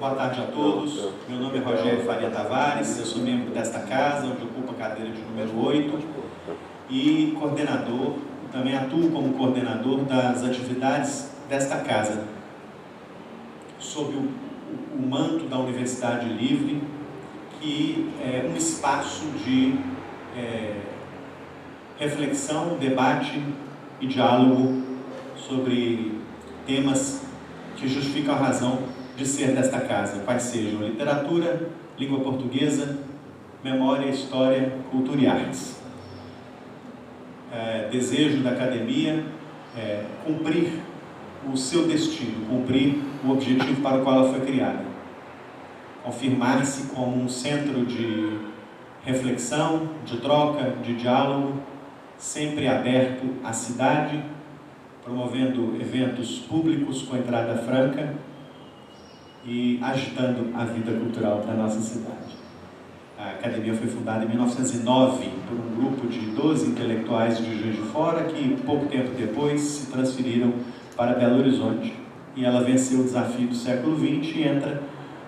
Boa tarde a todos. Meu nome é Rogério Faria Tavares, eu sou membro desta casa, onde ocupo a cadeira de número 8 e coordenador, também atuo como coordenador das atividades desta casa, sob o manto da Universidade Livre, que é um espaço de reflexão, debate e diálogo sobre temas que justificam a razão de ser desta casa, quais sejam literatura, língua portuguesa, memória, história, cultura e artes. Desejo da academia cumprir o seu destino, cumprir o objetivo para o qual ela foi criada. Confirmar-se como um centro de reflexão, de troca, de diálogo, sempre aberto à cidade, promovendo eventos públicos com entrada franca e agitando a vida cultural da nossa cidade. A academia foi fundada em 1909 por um grupo de 12 intelectuais de Juiz de Fora que, pouco tempo depois, se transferiram para Belo Horizonte. E ela venceu o desafio do século XX e entra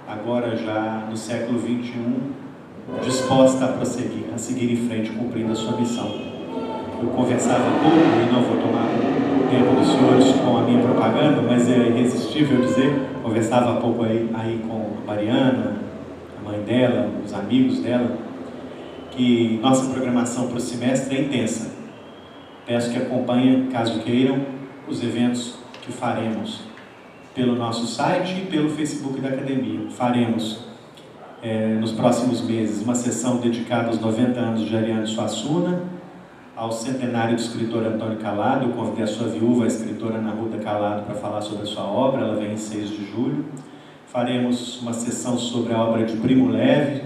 agora já no século XXI, disposta a prosseguir, a seguir em frente, cumprindo a sua missão. Eu conversava pouco, e não vou tomar o tempo dos senhores com a minha propaganda, mas é irresistível dizer, conversava há pouco aí com a Mariana, a mãe dela, os amigos dela, que nossa programação para o semestre é intensa. Peço que acompanhem, caso queiram, os eventos que faremos pelo nosso site e pelo Facebook da Academia. Faremos, nos próximos meses, uma sessão dedicada aos 90 anos de Ariano Suassuna, ao centenário do escritor Antônio Calado. Eu convidei a sua viúva, a escritora Ana Ruda Calado, para falar sobre a sua obra. Ela vem em 6 de julho. Faremos uma sessão sobre a obra de Primo Levi,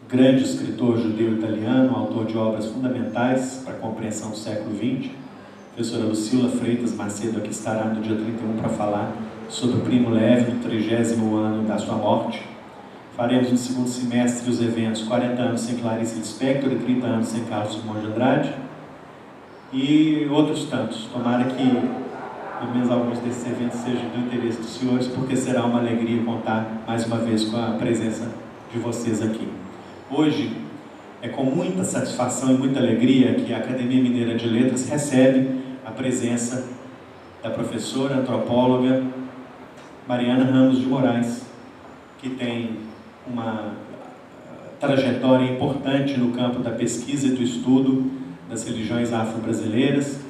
grande escritor judeu-italiano, autor de obras fundamentais para a compreensão do século XX. A professora Lucila Freitas Macedo aqui estará no dia 31 para falar sobre Primo Levi, no 30º ano da sua morte. Faremos no segundo semestre os eventos 40 anos sem Clarice Lispector e 30 anos sem Carlos Drummond de Andrade e outros tantos. Tomara que pelo menos alguns desses eventos sejam do interesse dos senhores, porque será uma alegria contar mais uma vez com a presença de vocês aqui. Hoje é com muita satisfação e muita alegria que a Academia Mineira de Letras recebe a presença da professora antropóloga Mariana Ramos de Moraes, que tem uma trajetória importante no campo da pesquisa e do estudo das religiões afro-brasileiras,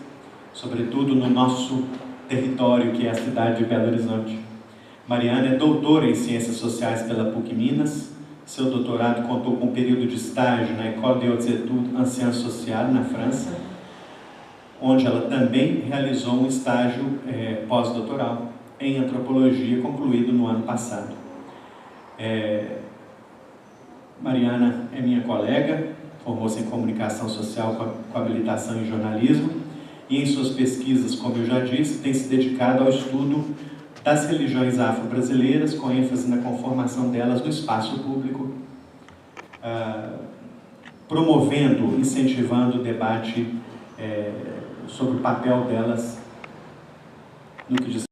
sobretudo no nosso território, que é a cidade de Belo Horizonte. Mariana é doutora em Ciências Sociais pela PUC Minas. Seu doutorado contou com um período de estágio na École des Études Anciennes Sociales, na França, onde ela também realizou um estágio pós-doutoral em antropologia, concluído no ano passado. Mariana é minha colega, formou-se em comunicação social com habilitação em jornalismo e em suas pesquisas, como eu já disse, tem se dedicado ao estudo das religiões afro-brasileiras, com ênfase na conformação delas no espaço público, promovendo, incentivando o debate sobre o papel delas no que diz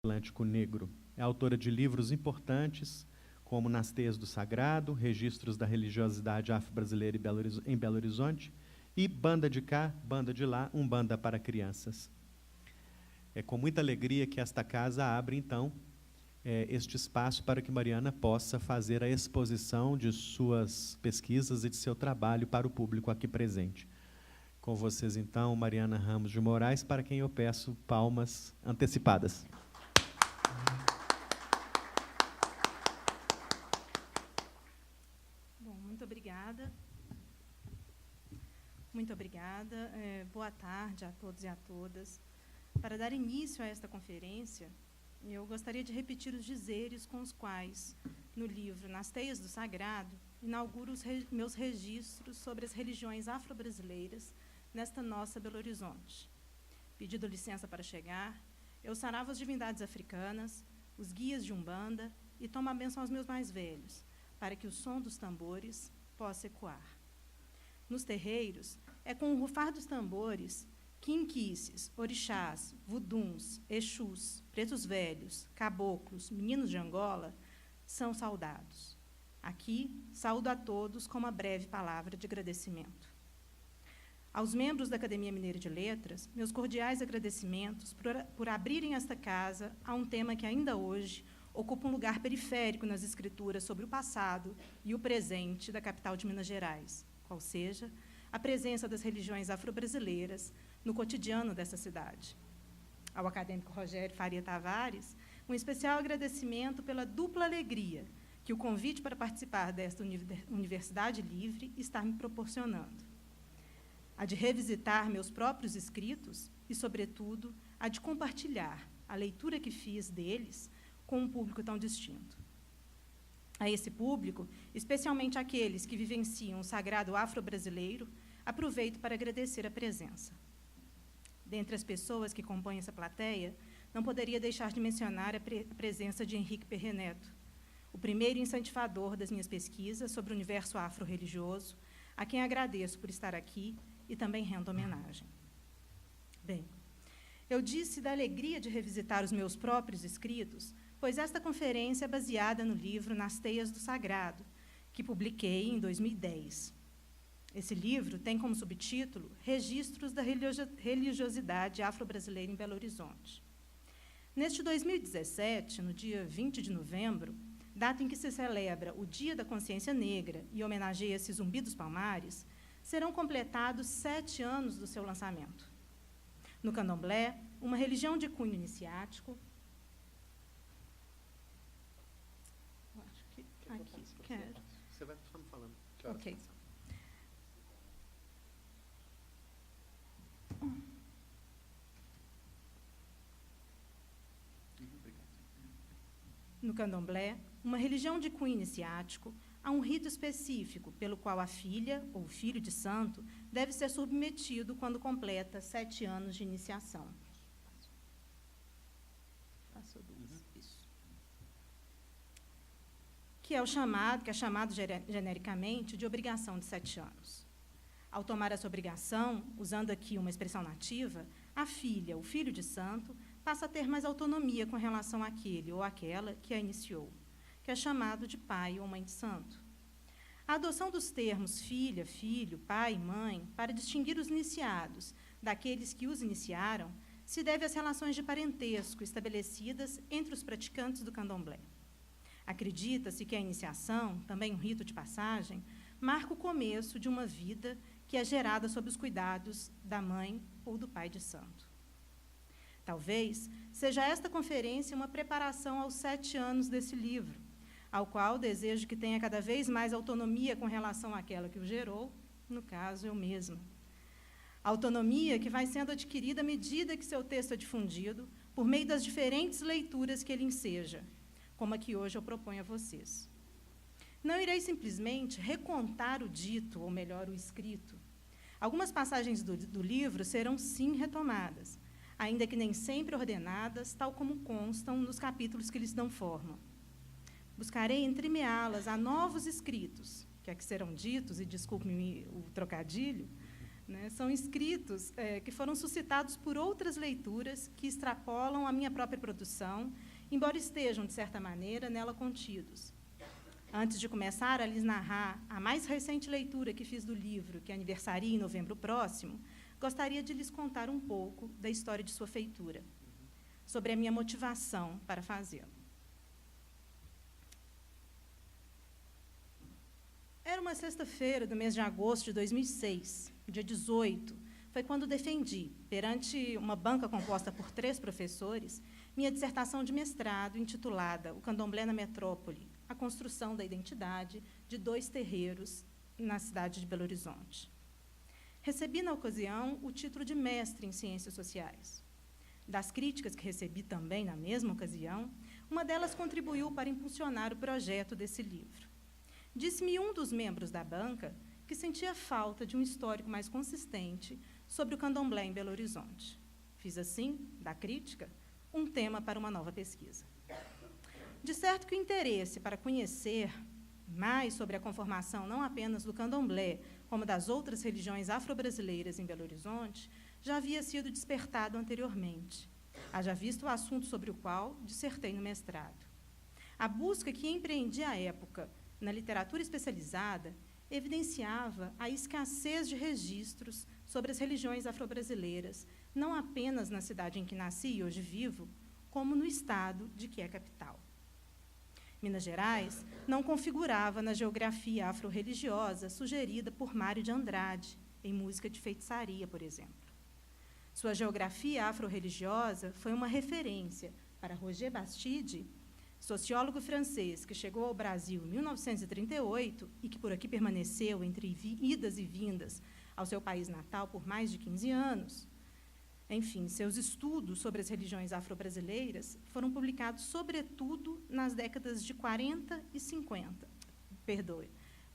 Atlântico Negro. É autora de livros importantes, como Nas Teias do Sagrado, Registros da Religiosidade Afro-Brasileira em Belo Horizonte, e Banda de Cá, Banda de Lá, Umbanda para Crianças. É com muita alegria que esta casa abre, então, este espaço para que Mariana possa fazer a exposição de suas pesquisas e de seu trabalho para o público aqui presente. Com vocês, então, Mariana Ramos de Moraes, para quem eu peço palmas antecipadas. Muito obrigada. Boa tarde a todos e a todas. Para dar início a esta conferência, eu gostaria de repetir os dizeres com os quais, no livro Nas Teias do Sagrado, inauguro os meus registros sobre as religiões afro-brasileiras nesta nossa Belo Horizonte. Pedindo licença para chegar, eu sarava as divindades africanas, os guias de Umbanda e tomo a bênção aos meus mais velhos, para que o som dos tambores possa ecoar. Nos terreiros, é com o rufar dos tambores quinquices, orixás, vuduns, exus, pretos velhos, caboclos, meninos de Angola, são saudados. Aqui, saúdo a todos com uma breve palavra de agradecimento. Aos membros da Academia Mineira de Letras, meus cordiais agradecimentos por abrirem esta casa a um tema que ainda hoje ocupa um lugar periférico nas escrituras sobre o passado e o presente da capital de Minas Gerais, qual seja a presença das religiões afro-brasileiras no cotidiano dessa cidade. Ao acadêmico Rogério Faria Tavares, um especial agradecimento pela dupla alegria que o convite para participar desta Universidade Livre está me proporcionando. A de revisitar meus próprios escritos e, sobretudo, a de compartilhar a leitura que fiz deles com um público tão distinto. A esse público, especialmente aqueles que vivenciam o sagrado afro-brasileiro, aproveito para agradecer a presença. Dentre as pessoas que compõem essa plateia, não poderia deixar de mencionar a presença de Henrique Perreneto, o primeiro incentivador das minhas pesquisas sobre o universo afro-religioso, a quem agradeço por estar aqui e também rendo homenagem. Bem, eu disse da alegria de revisitar os meus próprios escritos, pois esta conferência é baseada no livro Nas Teias do Sagrado, que publiquei em 2010. Esse livro tem como subtítulo Registros da Religiosidade Afro-Brasileira em Belo Horizonte. Neste 2017, no dia 20 de novembro, data em que se celebra o Dia da Consciência Negra e homenageia-se Zumbi dos Palmares, serão completados 7 anos do seu lançamento. No candomblé, uma religião de cunho iniciático... Eu acho que aqui, quero. Você vai me falando. Ok. No candomblé, uma religião de cunho iniciático, há um rito específico pelo qual a filha ou o filho de santo deve ser submetido quando completa 7 anos de iniciação. Passou duas. Isso. Que é chamado genericamente de obrigação de 7 anos. Ao tomar essa obrigação, usando aqui uma expressão nativa, a filha, o filho de santo, passa a ter mais autonomia com relação àquele ou àquela que a iniciou, que é chamado de pai ou mãe de santo. A adoção dos termos filha, filho, pai e mãe, para distinguir os iniciados daqueles que os iniciaram, se deve às relações de parentesco estabelecidas entre os praticantes do candomblé. Acredita-se que a iniciação, também um rito de passagem, marca o começo de uma vida que é gerada sob os cuidados da mãe ou do pai de santo. Talvez seja esta conferência uma preparação aos 7 anos desse livro, ao qual desejo que tenha cada vez mais autonomia com relação àquela que o gerou, no caso, eu mesma. Autonomia que vai sendo adquirida à medida que seu texto é difundido, por meio das diferentes leituras que ele enseja, como a que hoje eu proponho a vocês. Não irei simplesmente recontar o dito, ou melhor, o escrito. Algumas passagens do livro serão, sim, retomadas, ainda que nem sempre ordenadas, tal como constam nos capítulos que lhes dão forma. Buscarei entremeá-las a novos escritos, que aqui serão ditos, e desculpe-me o trocadilho, né, são escritos que foram suscitados por outras leituras que extrapolam a minha própria produção, embora estejam, de certa maneira, nela contidos. Antes de começar a lhes narrar a mais recente leitura que fiz do livro, que aniversaria em novembro próximo, gostaria de lhes contar um pouco da história de sua feitura, sobre a minha motivação para fazê-lo. Era uma sexta-feira do mês de agosto de 2006, dia 18, foi quando defendi, perante uma banca composta por 3 professores, minha dissertação de mestrado intitulada O Candomblé na Metrópole, a construção da identidade de 2 terreiros na cidade de Belo Horizonte. Recebi, na ocasião, o título de mestre em Ciências Sociais. Das críticas que recebi também na mesma ocasião, uma delas contribuiu para impulsionar o projeto desse livro. Disse-me um dos membros da banca que sentia falta de um histórico mais consistente sobre o candomblé em Belo Horizonte. Fiz, assim, da crítica, um tema para uma nova pesquisa. De certo que o interesse para conhecer mais sobre a conformação não apenas do candomblé, como das outras religiões afro-brasileiras em Belo Horizonte, já havia sido despertado anteriormente, haja visto o assunto sobre o qual dissertei no mestrado. A busca que empreendi à época na literatura especializada evidenciava a escassez de registros sobre as religiões afro-brasileiras, não apenas na cidade em que nasci e hoje vivo, como no estado de que é capital. Minas Gerais não configurava na geografia afro-religiosa sugerida por Mário de Andrade, em Música de Feitiçaria, por exemplo. Sua geografia afro-religiosa foi uma referência para Roger Bastide, sociólogo francês que chegou ao Brasil em 1938 e que por aqui permaneceu entre idas e vindas ao seu país natal por mais de 15 anos. Enfim, seus estudos sobre as religiões afro-brasileiras foram publicados, sobretudo, nas décadas de 40 e 50,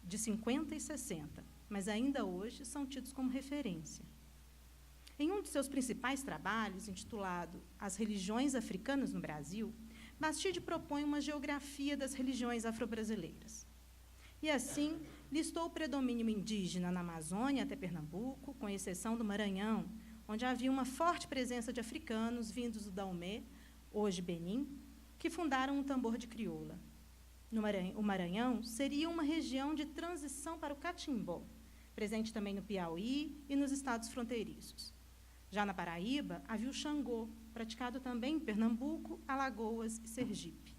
de 50 e 60, mas ainda hoje são tidos como referência. Em um de seus principais trabalhos, intitulado As Religiões Africanas no Brasil, Bastide propõe uma geografia das religiões afro-brasileiras. E, assim, listou o predomínio indígena na Amazônia até Pernambuco, com exceção do Maranhão, onde havia uma forte presença de africanos vindos do Daomé, hoje Benim, que fundaram o tambor de crioula. O Maranhão seria uma região de transição para o catimbó, presente também no Piauí e nos estados fronteiriços. Já na Paraíba, havia o Xangô, praticado também em Pernambuco, Alagoas e Sergipe.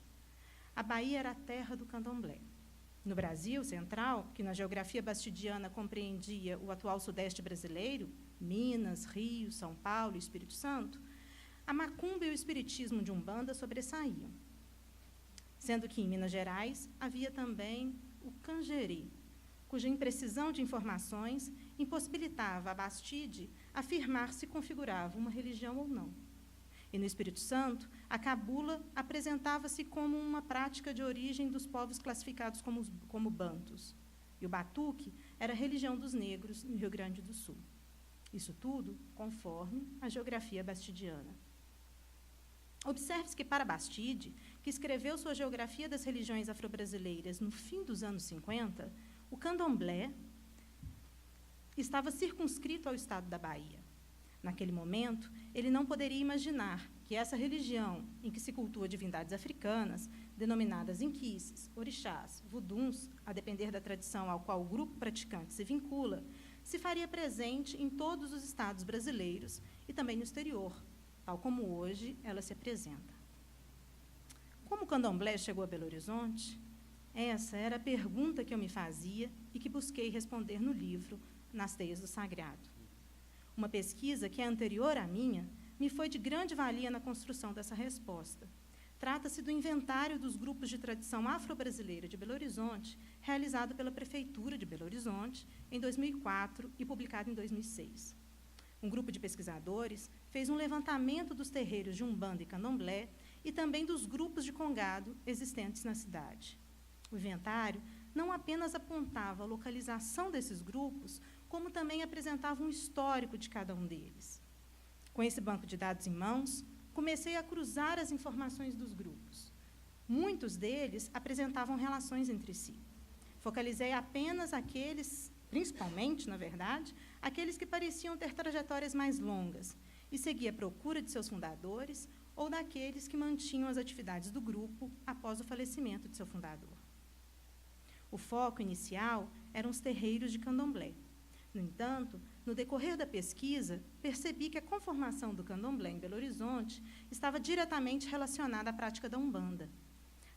A Bahia era a terra do candomblé. No Brasil central, que na geografia bastidiana compreendia o atual sudeste brasileiro, Minas, Rio, São Paulo e Espírito Santo, a macumba e o espiritismo de Umbanda sobressaíam. Sendo que em Minas Gerais havia também o canjerê, cuja imprecisão de informações impossibilitava a Bastide afirmar se configurava uma religião ou não. E no Espírito Santo, a cabula apresentava-se como uma prática de origem dos povos classificados como bantus. E o batuque era a religião dos negros no Rio Grande do Sul. Isso tudo conforme a geografia bastidiana. Observe-se que, para Bastide, que escreveu sua Geografia das Religiões Afro-Brasileiras no fim dos anos 50, o candomblé estava circunscrito ao estado da Bahia. Naquele momento, ele não poderia imaginar que essa religião, em que se cultua divindades africanas, denominadas inquices, orixás, vuduns, a depender da tradição ao qual o grupo praticante se vincula, se faria presente em todos os estados brasileiros e também no exterior, tal como hoje ela se apresenta. Como o candomblé chegou a Belo Horizonte? Essa era a pergunta que eu me fazia e que busquei responder no livro Nas Teias do Sagrado. Uma pesquisa que é anterior à minha me foi de grande valia na construção dessa resposta. Trata-se do inventário dos grupos de tradição afro-brasileira de Belo Horizonte, realizado pela Prefeitura de Belo Horizonte em 2004 e publicado em 2006. Um grupo de pesquisadores fez um levantamento dos terreiros de Umbanda e Candomblé e também dos grupos de congado existentes na cidade. O inventário não apenas apontava a localização desses grupos, como também apresentava um histórico de cada um deles. Com esse banco de dados em mãos, comecei a cruzar as informações dos grupos. Muitos deles apresentavam relações entre si. Focalizei apenas aqueles, principalmente, na verdade, aqueles que pareciam ter trajetórias mais longas, e segui a procura de seus fundadores ou daqueles que mantinham as atividades do grupo após o falecimento de seu fundador. O foco inicial eram os terreiros de candomblé. No entanto, no decorrer da pesquisa, percebi que a conformação do candomblé em Belo Horizonte estava diretamente relacionada à prática da Umbanda.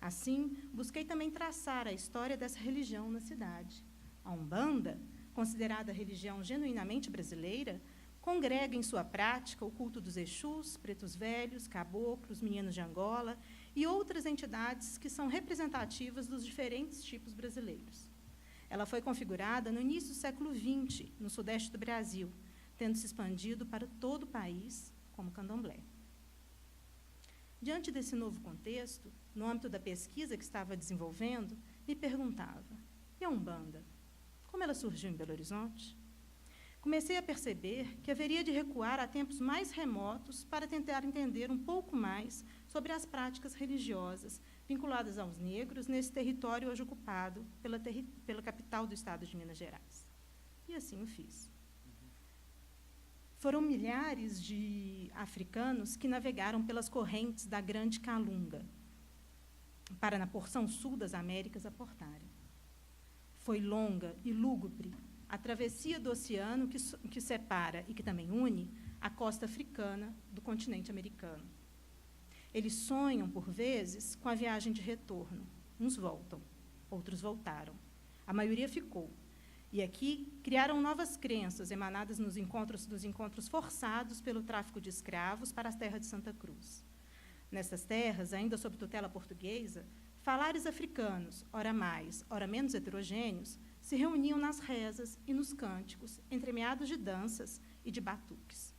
Assim, busquei também traçar a história dessa religião na cidade. A Umbanda, considerada religião genuinamente brasileira, congrega em sua prática o culto dos Exus, pretos velhos, caboclos, meninos de Angola e outras entidades que são representativas dos diferentes tipos brasileiros. Ela foi configurada no início do século XX, no sudeste do Brasil, tendo se expandido para todo o país como candomblé. Diante desse novo contexto, no âmbito da pesquisa que estava desenvolvendo, me perguntava, e a Umbanda? Como ela surgiu em Belo Horizonte? Comecei a perceber que haveria de recuar a tempos mais remotos para tentar entender um pouco mais sobre as práticas religiosas vinculadas aos negros nesse território hoje ocupado pela capital do estado de Minas Gerais. E assim o fiz. Foram milhares de africanos que navegaram pelas correntes da Grande Calunga, para, na porção sul das Américas, aportarem. Foi longa e lúgubre a travessia do oceano que separa e que também une a costa africana do continente americano. Eles sonham, por vezes, com a viagem de retorno. Uns voltam, outros voltaram. A maioria ficou. E aqui criaram novas crenças emanadas dos encontros forçados pelo tráfico de escravos para as terras de Santa Cruz. Nessas terras, ainda sob tutela portuguesa, falares africanos, ora mais, ora menos heterogêneos, se reuniam nas rezas e nos cânticos, entremeados de danças e de batuques.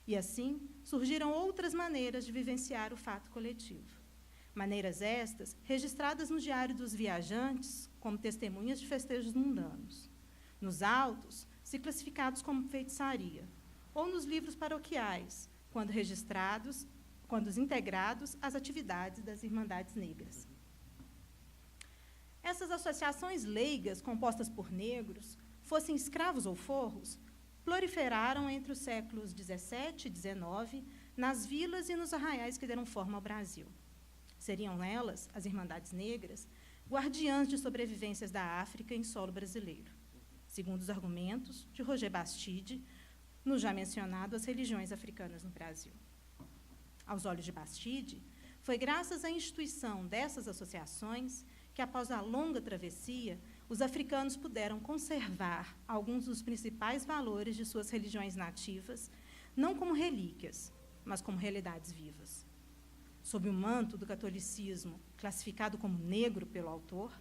E assim surgiram outras maneiras de vivenciar o fato coletivo. Maneiras estas registradas no Diário dos Viajantes como testemunhas de festejos mundanos. Nos autos, se classificados como feitiçaria, ou nos livros paroquiais, quando integrados às atividades das Irmandades Negras. Essas associações leigas, compostas por negros, fossem escravos ou forros, proliferaram entre os séculos XVII e XIX nas vilas e nos arraiais que deram forma ao Brasil. Seriam elas, as Irmandades Negras, guardiãs de sobrevivências da África em solo brasileiro, segundo os argumentos de Roger Bastide, no já mencionado As Religiões Africanas no Brasil. Aos olhos de Bastide, foi graças à instituição dessas associações que, após a longa travessia, os africanos puderam conservar alguns dos principais valores de suas religiões nativas, não como relíquias, mas como realidades vivas. Sob o manto do catolicismo, classificado como negro pelo autor,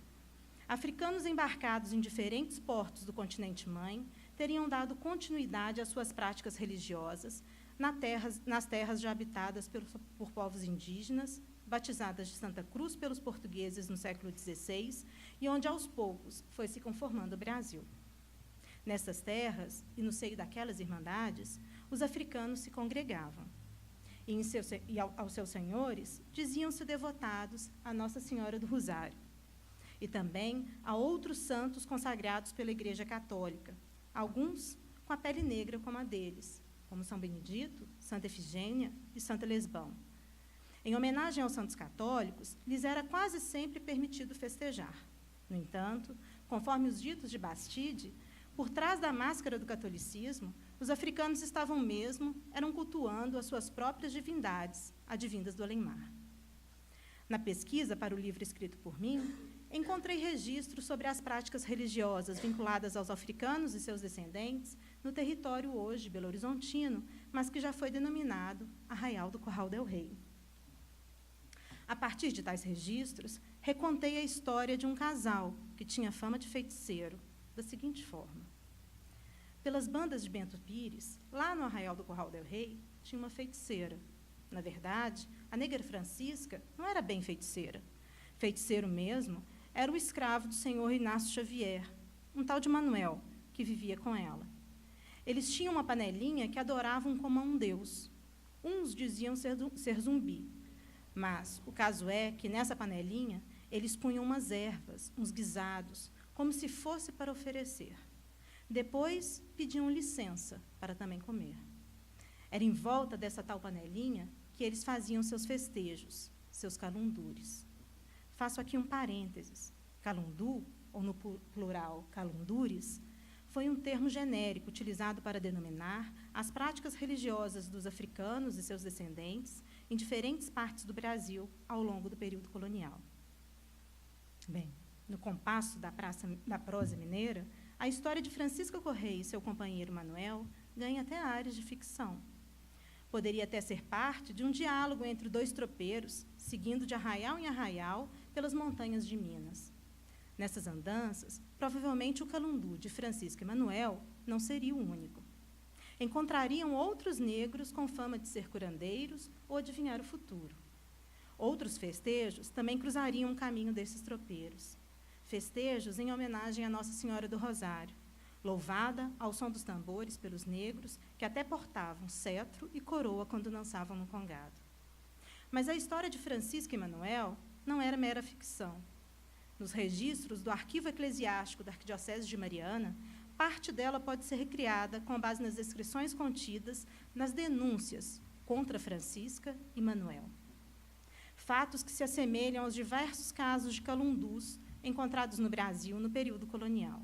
africanos embarcados em diferentes portos do continente-mãe teriam dado continuidade às suas práticas religiosas nas terras já habitadas por povos indígenas, batizadas de Santa Cruz pelos portugueses no século XVI e onde, aos poucos, foi se conformando o Brasil. Nessas terras, e no seio daquelas irmandades, os africanos se congregavam. E aos seus senhores diziam-se devotados a Nossa Senhora do Rosário, e também a outros santos consagrados pela Igreja Católica, alguns com a pele negra como a deles, como São Benedito, Santa Efigênia e Santa Lesbão. Em homenagem aos santos católicos, lhes era quase sempre permitido festejar. No entanto, conforme os ditos de Bastide, por trás da máscara do catolicismo, os africanos eram cultuando as suas próprias divindades, advindas do além-mar. Na pesquisa para o livro escrito por mim, encontrei registros sobre as práticas religiosas vinculadas aos africanos e seus descendentes no território hoje belo-horizontino, mas que já foi denominado Arraial do Curral del Rei. A partir de tais registros, recontei a história de um casal que tinha fama de feiticeiro, da seguinte forma. Pelas bandas de Bento Pires, lá no Arraial do Curral del Rei, tinha uma feiticeira. Na verdade, a negra Francisca não era bem feiticeira. Feiticeiro mesmo era o escravo do senhor Inácio Xavier, um tal de Manuel, que vivia com ela. Eles tinham uma panelinha que adoravam como a um deus. Uns diziam ser zumbi, mas o caso é que, nessa panelinha, eles punham umas ervas, uns guisados, como se fosse para oferecer. Depois, pediam licença para também comer. Era em volta dessa tal panelinha que eles faziam seus festejos, seus calundures. Faço aqui um parênteses. Calundu, ou no plural calundures, foi um termo genérico utilizado para denominar as práticas religiosas dos africanos e seus descendentes em diferentes partes do Brasil ao longo do período colonial. Bem, no compasso da prosa mineira, a história de Francisca Correia e seu companheiro Manuel ganha até áreas de ficção. Poderia até ser parte de um diálogo entre dois tropeiros, seguindo de arraial em arraial pelas montanhas de Minas. Nessas andanças, provavelmente o calundu de Francisca e Manuel não seria o único. Encontrariam outros negros com fama de ser curandeiros ou adivinhar o futuro. Outros festejos também cruzariam o caminho desses tropeiros. Festejos em homenagem a Nossa Senhora do Rosário, louvada ao som dos tambores pelos negros, que até portavam cetro e coroa quando dançavam no congado. Mas a história de Francisca e Manuel não era mera ficção. Nos registros do Arquivo Eclesiástico da Arquidiocese de Mariana, parte dela pode ser recriada com base nas descrições contidas nas denúncias contra Francisca e Manuel. Fatos que se assemelham aos diversos casos de calundus encontrados no Brasil no período colonial.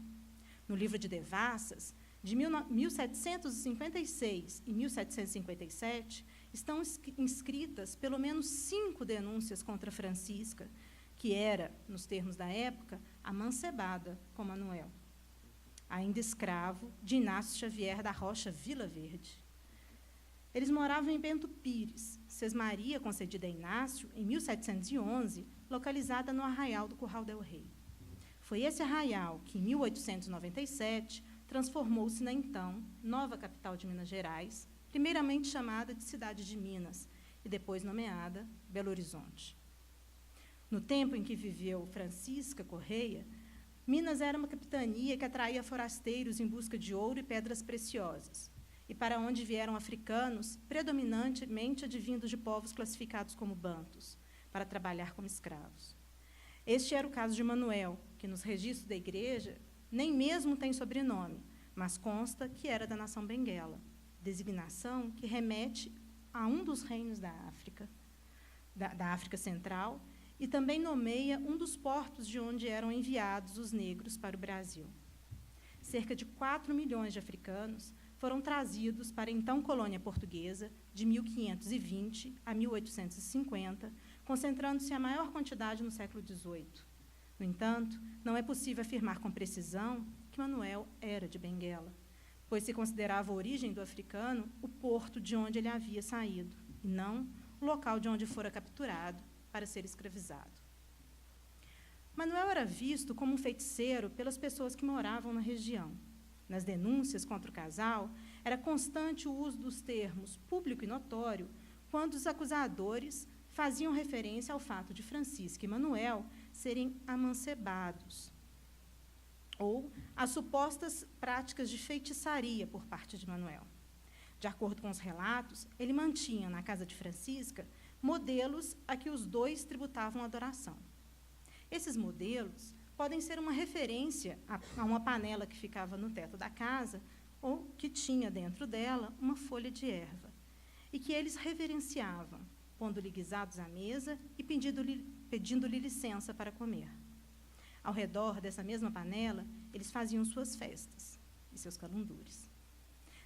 No livro de Devassas, de 1756 e 1757, estão inscritas pelo menos 5 denúncias contra Francisca, que era, nos termos da época, amancebada com Manuel, ainda escravo de Inácio Xavier da Rocha Vila Verde. Eles moravam em Bento Pires, sesmaria concedida a Inácio em 1711, localizada no Arraial do Curral del Rei. Foi esse arraial que, em 1897, transformou-se na então nova capital de Minas Gerais, primeiramente chamada de Cidade de Minas e depois nomeada Belo Horizonte. No tempo em que viveu Francisca Correia, Minas era uma capitania que atraía forasteiros em busca de ouro e pedras preciosas, e para onde vieram africanos, predominantemente advindos de povos classificados como bantus, para trabalhar como escravos. Este era o caso de Manuel, que nos registros da igreja nem mesmo tem sobrenome, mas consta que era da nação benguela, designação que remete a um dos reinos da África, da África Central, e também nomeia um dos portos de onde eram enviados os negros para o Brasil. Cerca de 4 milhões de africanos foram trazidos para a então colônia portuguesa de 1520 a 1850, concentrando-se a maior quantidade no século XVIII. No entanto, não é possível afirmar com precisão que Manuel era de Benguela, pois se considerava a origem do africano o porto de onde ele havia saído, e não o local de onde fora capturado para ser escravizado. Manuel era visto como um feiticeiro pelas pessoas que moravam na região. Nas denúncias contra o casal, era constante o uso dos termos público e notório, quando os acusadores faziam referência ao fato de Francisca e Manuel serem amancebados, ou às supostas práticas de feitiçaria por parte de Manuel. De acordo com os relatos, ele mantinha na casa de Francisca modelos a que os dois tributavam adoração. Esses modelos podem ser uma referência a uma panela que ficava no teto da casa ou que tinha dentro dela uma folha de erva, e que eles reverenciavam, pondo-lhe guisados à mesa e pedindo-lhe licença para comer. Ao redor dessa mesma panela, eles faziam suas festas e seus calundures.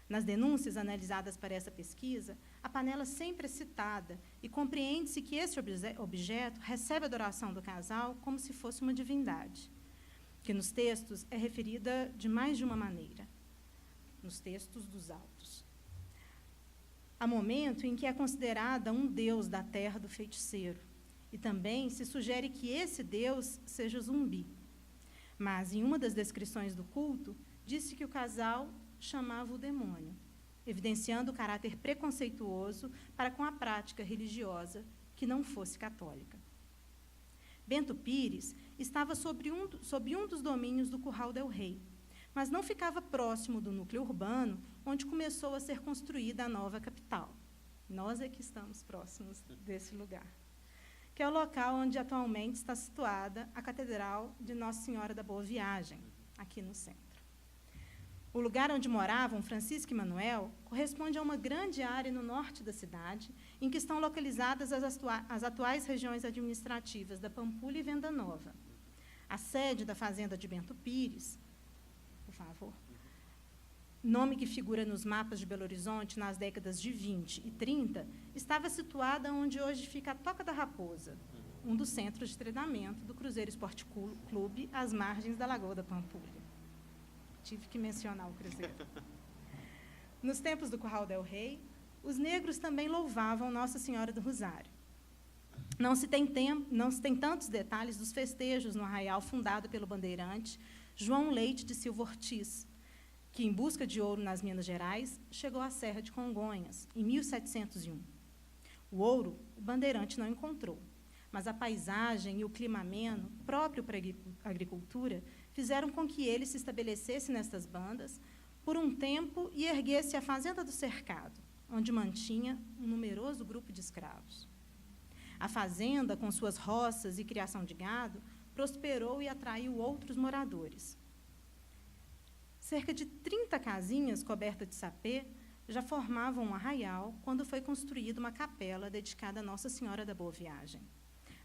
Nas denúncias analisadas para essa pesquisa, a panela sempre é citada e compreende-se que esse objeto recebe a adoração do casal como se fosse uma divindade, que nos textos é referida de mais de uma maneira, nos textos dos autos. Há momento em que é considerada um deus da terra do feiticeiro, e também se sugere que esse deus seja Zumbi. Mas, em uma das descrições do culto, disse que o casal chamava o demônio, evidenciando o caráter preconceituoso para com a prática religiosa que não fosse católica. Bento Pires estava sob um dos domínios do Curral del Rei, mas não ficava próximo do núcleo urbano onde começou a ser construída a nova capital. Nós é que estamos próximos desse lugar, que é o local onde atualmente está situada a Catedral de Nossa Senhora da Boa Viagem, aqui no centro. O lugar onde moravam Francisca e Manuel corresponde a uma grande área no norte da cidade, em que estão localizadas as atuais regiões administrativas da Pampulha e Venda Nova. A sede da fazenda de Bento Pires, por favor, nome que figura nos mapas de Belo Horizonte nas décadas de 20 e 30, estava situada onde hoje fica a Toca da Raposa, um dos centros de treinamento do Cruzeiro Esporte Clube, às margens da Lagoa da Pampulha. Tive que mencionar o Cruzeiro. Nos tempos do Curral del Rei, os negros também louvavam Nossa Senhora do Rosário. Não se tem tantos detalhes dos festejos no arraial fundado pelo bandeirante João Leite de Silva Ortiz, que, em busca de ouro nas Minas Gerais, chegou à Serra de Congonhas, em 1701. O ouro, o bandeirante não encontrou, mas a paisagem e o clima ameno, próprio para a agricultura, fizeram com que ele se estabelecesse nestas bandas por um tempo e erguesse a Fazenda do Cercado, onde mantinha um numeroso grupo de escravos. A fazenda, com suas roças e criação de gado, prosperou e atraiu outros moradores. Cerca de 30 casinhas cobertas de sapê já formavam um arraial quando foi construída uma capela dedicada a Nossa Senhora da Boa Viagem,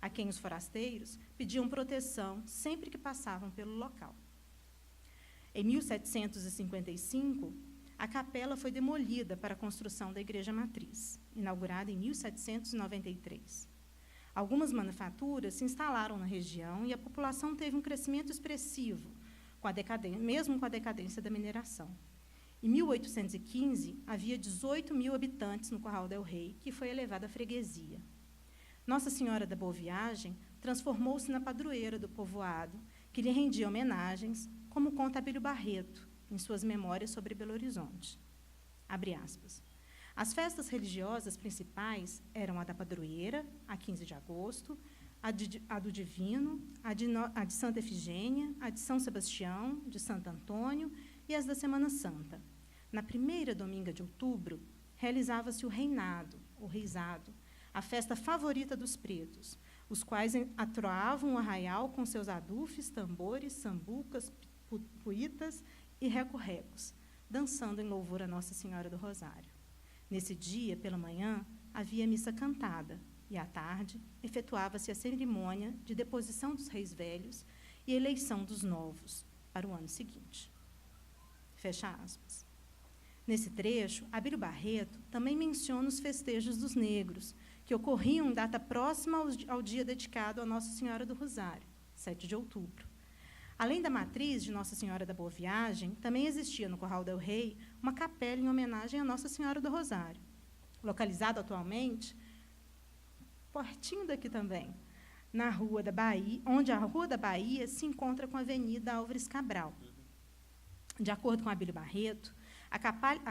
a quem os forasteiros pediam proteção sempre que passavam pelo local. Em 1755, a capela foi demolida para a construção da Igreja Matriz, inaugurada em 1793. Algumas manufaturas se instalaram na região e a população teve um crescimento expressivo, mesmo com a decadência da mineração. Em 1815, havia 18 mil habitantes no Curral del Rei, que foi elevada à freguesia. Nossa Senhora da Boa Viagem transformou-se na padroeira do povoado, que lhe rendia homenagens, como conta Abílio Barreto, em suas memórias sobre Belo Horizonte. Abre aspas. As festas religiosas principais eram a da padroeira, a 15 de agosto, a do Divino, a de Santa Efigênia, a de São Sebastião, de Santo Antônio e as da Semana Santa. Na primeira dominga de outubro, realizava-se o reinado, o reizado, a festa favorita dos pretos, os quais atroavam o arraial com seus adufes, tambores, sambucas, puitas e recorrecos, dançando em louvor a Nossa Senhora do Rosário. Nesse dia, pela manhã, havia missa cantada, e à tarde efetuava-se a cerimônia de deposição dos reis velhos e eleição dos novos para o ano seguinte. Fecha aspas. Nesse trecho, Abílio Barreto também menciona os festejos dos negros, que ocorriam em data próxima ao dia dedicado a Nossa Senhora do Rosário, 7 de outubro. Além da matriz de Nossa Senhora da Boa Viagem, também existia no Curral del Rei uma capela em homenagem a Nossa Senhora do Rosário, localizada atualmente, pertinho daqui também, na Rua da Bahia, onde a Rua da Bahia se encontra com a Avenida Álvares Cabral. De acordo com Abílio Barreto, a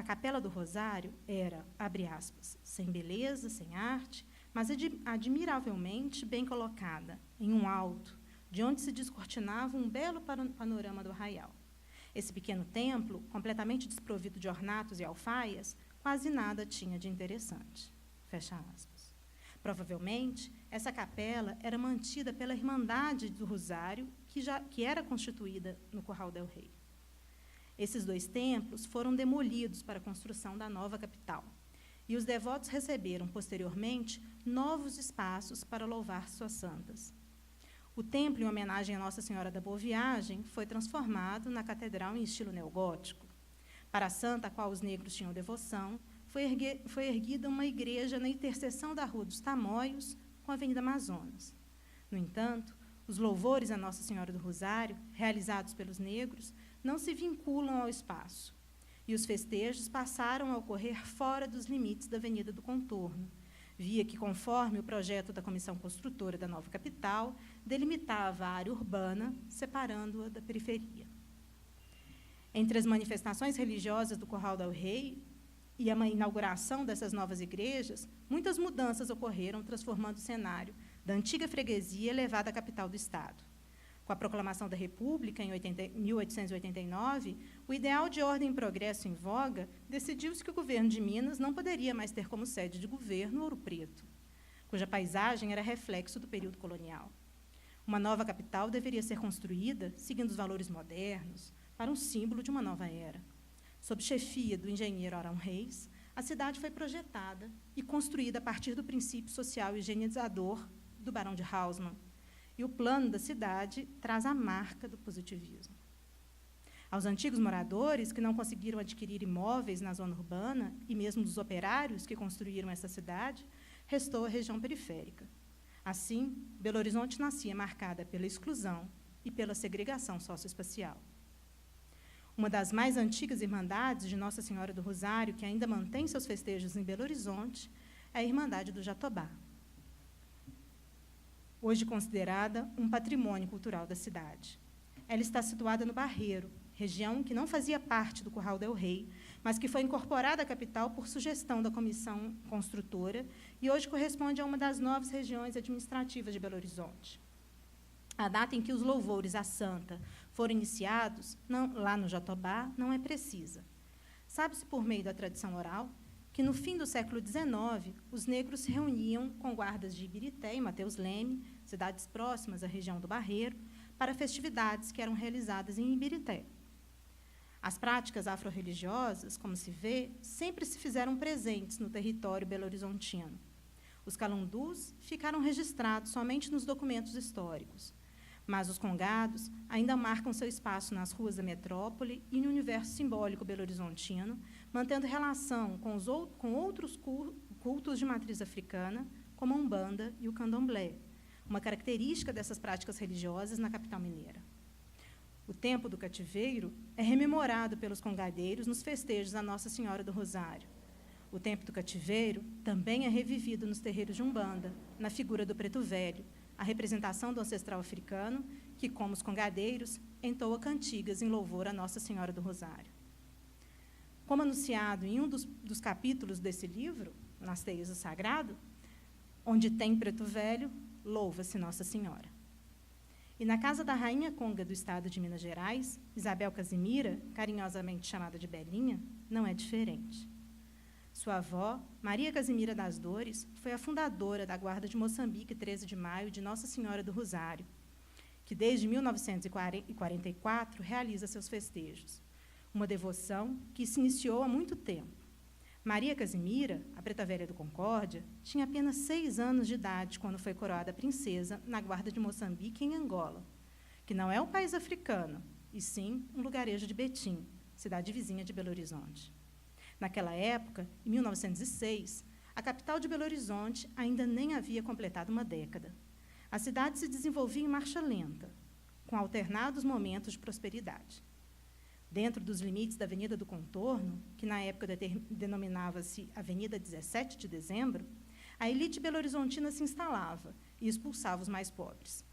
Capela do Rosário era, abre aspas, sem beleza, sem arte, mas admiravelmente bem colocada, em um alto, de onde se descortinava um belo panorama do arraial. Esse pequeno templo, completamente desprovido de ornatos e alfaias, quase nada tinha de interessante. Fecha aspas. Provavelmente, essa capela era mantida pela Irmandade do Rosário, que era constituída no Curral del Rei. Esses dois templos foram demolidos para a construção da nova capital, e os devotos receberam, posteriormente, novos espaços para louvar suas santas. O templo, em homenagem a Nossa Senhora da Boa Viagem, foi transformado na catedral em estilo neogótico. Para a santa, a qual os negros tinham devoção, foi erguida uma igreja na interseção da Rua dos Tamoios com a Avenida Amazonas. No entanto, os louvores a Nossa Senhora do Rosário, realizados pelos negros, não se vinculam ao espaço, e os festejos passaram a ocorrer fora dos limites da Avenida do Contorno, via que, conforme o projeto da Comissão Construtora da nova capital, delimitava a área urbana, separando-a da periferia. Entre as manifestações religiosas do Curral del Rei e a inauguração dessas novas igrejas, muitas mudanças ocorreram, transformando o cenário da antiga freguesia elevada à capital do Estado. Com a proclamação da República, em 1889, o ideal de ordem e progresso em voga, decidiu-se que o governo de Minas não poderia mais ter como sede de governo Ouro Preto, cuja paisagem era reflexo do período colonial. Uma nova capital deveria ser construída, seguindo os valores modernos, para um símbolo de uma nova era. Sob chefia do engenheiro Arão Reis, a cidade foi projetada e construída a partir do princípio social higienizador do Barão de Haussmann, e o plano da cidade traz a marca do positivismo. Aos antigos moradores que não conseguiram adquirir imóveis na zona urbana, e mesmo dos operários que construíram essa cidade, restou a região periférica. Assim, Belo Horizonte nascia marcada pela exclusão e pela segregação socioespacial. Uma das mais antigas irmandades de Nossa Senhora do Rosário, que ainda mantém seus festejos em Belo Horizonte, é a Irmandade do Jatobá, hoje considerada um patrimônio cultural da cidade. Ela está situada no Barreiro, região que não fazia parte do Curral del Rei, mas que foi incorporada à capital por sugestão da Comissão Construtora e hoje corresponde a uma das 9 regiões administrativas de Belo Horizonte. A data em que os louvores à santa foram iniciados, lá no Jatobá, não é precisa. Sabe-se por meio da tradição oral que, no fim do século XIX, os negros se reuniam com guardas de Ibirité e Mateus Leme, cidades próximas à região do Barreiro, para festividades que eram realizadas em Ibirité. As práticas afro-religiosas, como se vê, sempre se fizeram presentes no território belo-horizontino. Os calundus ficaram registrados somente nos documentos históricos, mas os congados ainda marcam seu espaço nas ruas da metrópole e no universo simbólico belo-horizontino, mantendo relação com outros cultos de matriz africana, como a Umbanda e o Candomblé, uma característica dessas práticas religiosas na capital mineira. O tempo do cativeiro é rememorado pelos congadeiros nos festejos à Nossa Senhora do Rosário. O tempo do cativeiro também é revivido nos terreiros de Umbanda, na figura do Preto Velho, a representação do ancestral africano, que, como os congadeiros, entoa cantigas em louvor à Nossa Senhora do Rosário. Como anunciado em um dos capítulos desse livro, Nas Teias do Sagrado, onde tem Preto Velho, louva-se Nossa Senhora. E na casa da rainha Conga do estado de Minas Gerais, Isabel Casimira, carinhosamente chamada de Belinha, não é diferente. Sua avó, Maria Casimira das Dores, foi a fundadora da Guarda de Moçambique, 13 de maio, de Nossa Senhora do Rosário, que desde 1944 realiza seus festejos, uma devoção que se iniciou há muito tempo. Maria Casimira, a Preta Velha do Concórdia, tinha apenas 6 anos de idade quando foi coroada princesa na Guarda de Moçambique, em Angola, que não é um país africano, e sim um lugarejo de Betim, cidade vizinha de Belo Horizonte. Naquela época, em 1906, a capital de Belo Horizonte ainda nem havia completado uma década. A cidade se desenvolvia em marcha lenta, com alternados momentos de prosperidade. Dentro dos limites da Avenida do Contorno, que na época denominava-se Avenida 17 de Dezembro, a elite belo-horizontina se instalava e expulsava os mais pobres.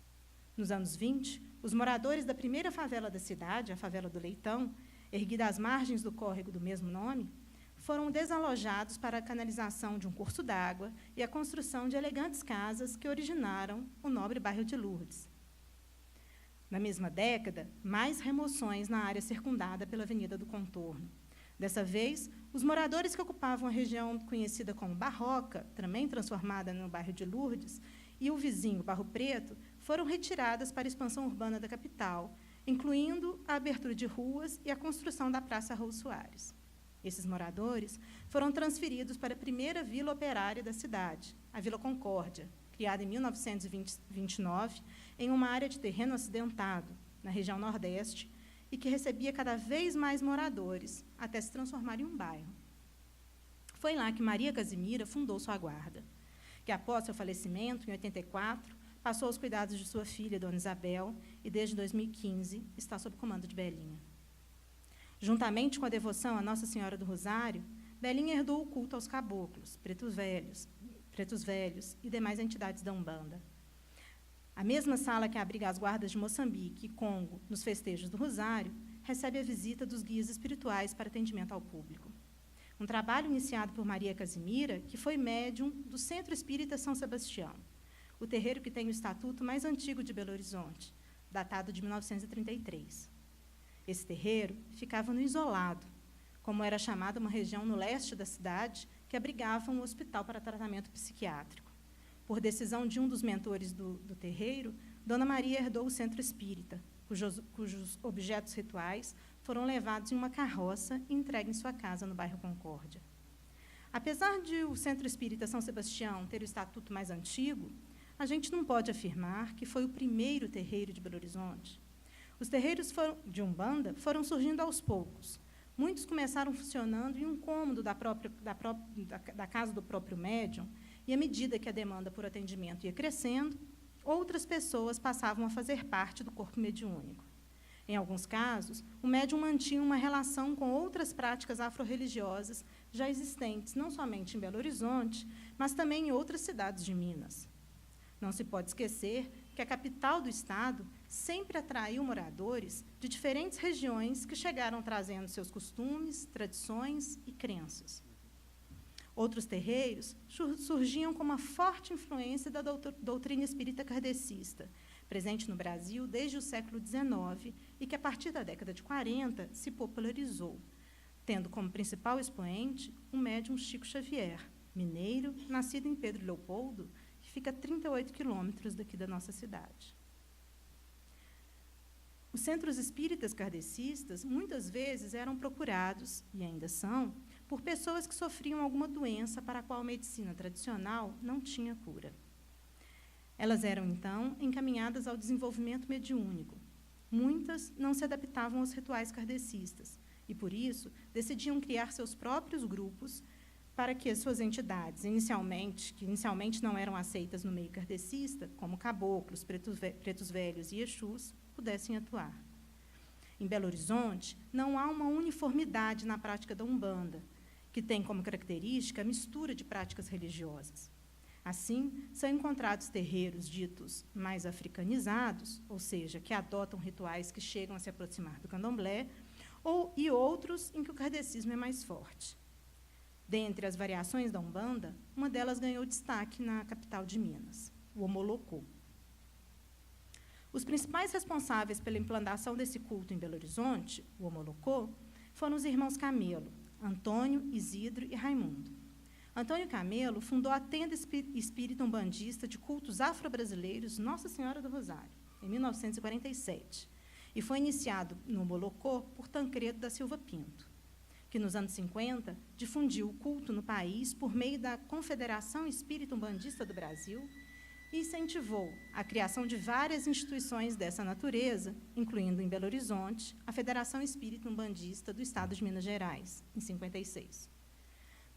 Nos anos 20, os moradores da primeira favela da cidade, a Favela do Leitão, erguida às margens do córrego do mesmo nome, foram desalojados para a canalização de um curso d'água e a construção de elegantes casas que originaram o nobre bairro de Lourdes. Na mesma década, mais remoções na área circundada pela Avenida do Contorno. Dessa vez, os moradores que ocupavam a região conhecida como Barroca, também transformada no bairro de Lourdes, e o vizinho Barro Preto, foram retiradas para a expansão urbana da capital, incluindo a abertura de ruas e a construção da Praça Raul Soares. Esses moradores foram transferidos para a primeira vila operária da cidade, a Vila Concórdia, criada em 1929, em uma área de terreno acidentado, na região Nordeste, e que recebia cada vez mais moradores, até se transformar em um bairro. Foi lá que Maria Casimira fundou sua guarda, que, após seu falecimento, em 84, passou aos cuidados de sua filha, Dona Isabel, e, desde 2015, está sob comando de Belinha. Juntamente com a devoção à Nossa Senhora do Rosário, Belinha herdou o culto aos caboclos, pretos velhos e demais entidades da Umbanda. A mesma sala que abriga as guardas de Moçambique e Congo nos festejos do Rosário recebe a visita dos guias espirituais para atendimento ao público. Um trabalho iniciado por Maria Casimira, que foi médium do Centro Espírita São Sebastião, o terreiro que tem o estatuto mais antigo de Belo Horizonte, datado de 1933. Esse terreiro ficava no Isolado, como era chamada uma região no leste da cidade, que abrigava um hospital para tratamento psiquiátrico. Por decisão de um dos mentores do terreiro, Dona Maria herdou o Centro Espírita, cujos objetos rituais foram levados em uma carroça e entregues em sua casa no bairro Concórdia. Apesar de o Centro Espírita São Sebastião ter o estatuto mais antigo, a gente não pode afirmar que foi o primeiro terreiro de Belo Horizonte. Os terreiros de Umbanda foram surgindo aos poucos. Muitos começaram funcionando em um cômodo da casa do próprio médium, e, à medida que a demanda por atendimento ia crescendo, outras pessoas passavam a fazer parte do corpo mediúnico. Em alguns casos, o médium mantinha uma relação com outras práticas afro-religiosas já existentes, não somente em Belo Horizonte, mas também em outras cidades de Minas. Não se pode esquecer que a capital do estado sempre atraiu moradores de diferentes regiões que chegaram trazendo seus costumes, tradições e crenças. Outros terreiros surgiam com uma forte influência da doutrina espírita kardecista, presente no Brasil desde o século XIX e que, a partir da década de 40, se popularizou, tendo como principal expoente o médium Chico Xavier, mineiro, nascido em Pedro Leopoldo, que fica a 38 quilômetros daqui da nossa cidade. Os centros espíritas kardecistas muitas vezes eram procurados, e ainda são, por pessoas que sofriam alguma doença para a qual a medicina tradicional não tinha cura. Elas eram, então, encaminhadas ao desenvolvimento mediúnico. Muitas não se adaptavam aos rituais kardecistas e, por isso, decidiam criar seus próprios grupos para que as suas entidades, que inicialmente não eram aceitas no meio kardecista, como caboclos, pretos velhos e exus, pudessem atuar. Em Belo Horizonte, não há uma uniformidade na prática da Umbanda, que tem como característica a mistura de práticas religiosas. Assim, são encontrados terreiros ditos mais africanizados, ou seja, que adotam rituais que chegam a se aproximar do candomblé, e outros em que o kardecismo é mais forte. Dentre as variações da Umbanda, uma delas ganhou destaque na capital de Minas, o Omolocô. Os principais responsáveis pela implantação desse culto em Belo Horizonte, o Omolocô, foram os irmãos Camelo, Antônio, Isidro e Raimundo. Antônio Camelo fundou a tenda espírita umbandista de cultos afro-brasileiros Nossa Senhora do Rosário, em 1947, e foi iniciado no Omolocô por Tancredo da Silva Pinto, que nos anos 50 difundiu o culto no país por meio da Confederação Espírita Umbandista do Brasil e incentivou a criação de várias instituições dessa natureza, incluindo em Belo Horizonte a Federação Espírita Umbandista do Estado de Minas Gerais, em 56.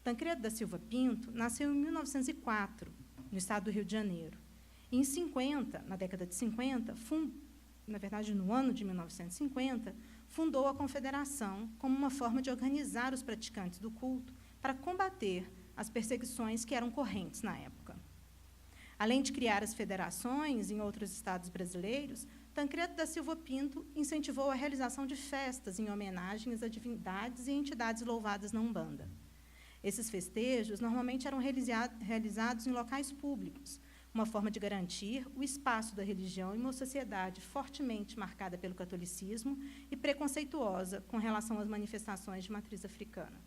Tancredo da Silva Pinto nasceu em 1904, no estado do Rio de Janeiro. E em 50, na década de 50, na verdade, no ano de 1950, fundou a Confederação como uma forma de organizar os praticantes do culto para combater as perseguições que eram correntes na época. Além de criar as federações em outros estados brasileiros, Tancredo da Silva Pinto incentivou a realização de festas em homenagens a divindades e entidades louvadas na Umbanda. Esses festejos normalmente eram realizados em locais públicos, uma forma de garantir o espaço da religião em uma sociedade fortemente marcada pelo catolicismo e preconceituosa com relação às manifestações de matriz africana.